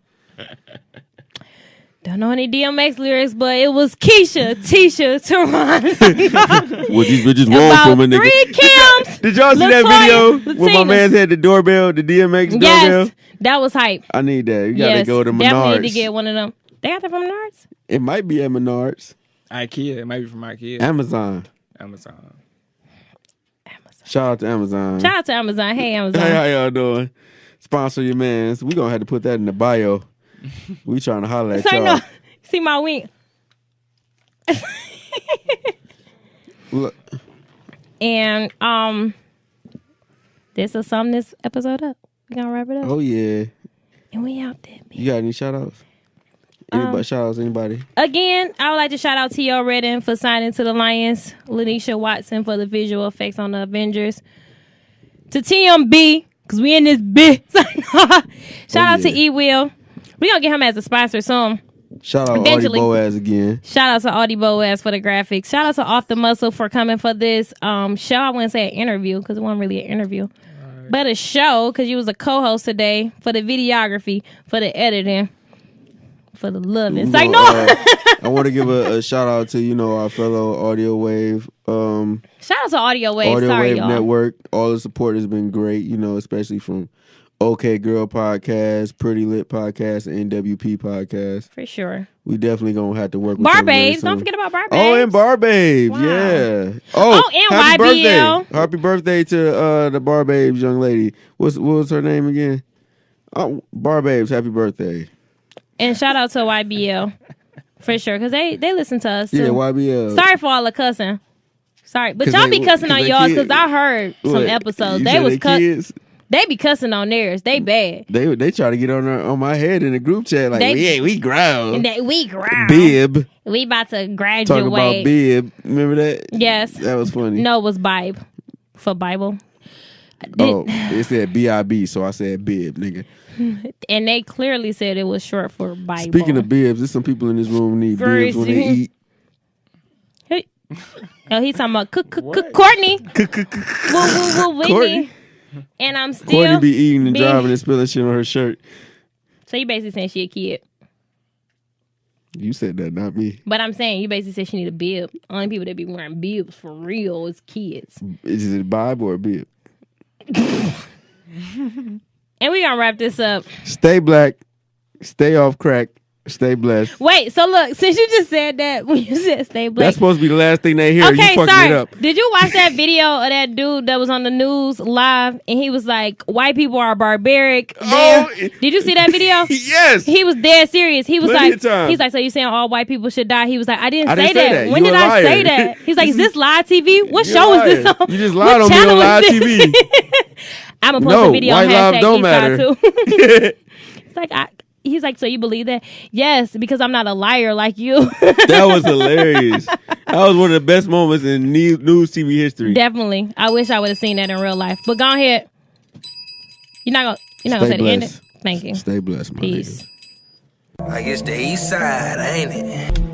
Don't know any DMX lyrics, but it was Keisha, Tisha, Teron. What these bitches want About from a nigga. 3 Kims. Did y'all see that Latoya, video when my Latina. man's had the doorbell, the DMX doorbell? Yes, that was hype. I need that. You gotta Yes, go to definitely need to Menards. get one of them. They got that from Menards? It might be at Menards. IKEA. It might be from IKEA. Amazon. Amazon. Shout out to Amazon. Shout out to Amazon. Hey, Amazon. Hey, how y'all doing? Sponsor your mans. We gonna have to put that in the bio. We trying to holler at Sorry, y'all. no. See my wink. Look, And this will sum this episode up. We gonna wrap it up. oh yeah. And we out there, bitch. You got any shout outs? Anybody shout outs anybody? Again, I would like to shout out T.O. Redden for signing to the Lions, Lanisha Watson for the visual effects on the Avengers, to TMB, because we in this bitch. Shout out to yeah. E-Will. We gonna get him as a sponsor soon. Shout out Eventually. Audie Boaz again. Shout out to Audie Boaz for the graphics. Shout out to Off the Muscle for coming for this show. I wouldn't say an interview because it wasn't really an interview, but a show because you was a co-host today for the videography, for the editing, for the love. It's like, no. I want to give a shout out to, our fellow Audio Wave. Shout out to Audio Wave. Audio Sorry, Wave y'all. Network. All the support has been great, especially from OK Girl Podcast, Pretty Lit Podcast, and NWP Podcast. For sure. We definitely going to have to work with Bar them very Babes. Don't soon. forget about Bar Babes. Oh, and Bar Babes, Wow. yeah. Oh, and happy YBL. birthday. Happy birthday to the Bar Babes young lady. What was her name again? Oh, Bar Babes, happy birthday. And shout out to YBL. For sure. Because they listen to us too. Yeah, YBL. Sorry for all the cussing. Sorry. But 'Cause y'all they- be cussing 'cause on they yours kids. because I heard some What? episodes. You They said was kids? They be cussing on theirs. They bad. They try to get on my head in the group chat like, we growl. And they, we growl. Bib. We about to graduate. Talk about Bib. Remember that? Yes. That was funny. No, it was Bible. For Bible. Oh, it said B-I-B, so I said Bib, nigga. And they clearly said it was short for Bible. Speaking of Bibs, there's some people in this room who need Bibs when they Crazy. eat. Hey. Oh, he's talking about Courtney. Woo, Whitney. Courtney? And I'm still. Courtney be eating and being- driving and spilling shit on her shirt. So you basically saying she a kid. You said that, not me. But I'm saying you basically said she need a bib. Only people that be wearing bibs for real is kids. Is it Bible or Bib? And we gonna wrap this up. Stay black, stay off crack, stay blessed. Wait, so look, since you just said that when you said stay black. That's supposed to be the last thing they hear. Okay, you fucking sorry. it up. Did you watch that video of that dude that was on the news live and he was like, white people are barbaric. Oh, Did you see that video? Yes. He was dead serious. He was Plenty like, of time. he's like, so you saying all white people should die? He was like, I didn't I say that. When You did a I liar. say that? He's like, is this live TV? What You show a is this liar. on? You just lied What on me channel on live is this? TV. I'm gonna post No, a video on white lives hashtag don't Eastside matter. too. It's like he's like, so you believe that? Yes, because I'm not a liar like you. That was hilarious. That was one of the best moments in news TV history. Definitely. I wish I would have seen that in real life. But go ahead. You're not gonna say the end. blessed. Thank you. Stay blessed, my Peace. nigga. Like it's the Eastside, ain't it?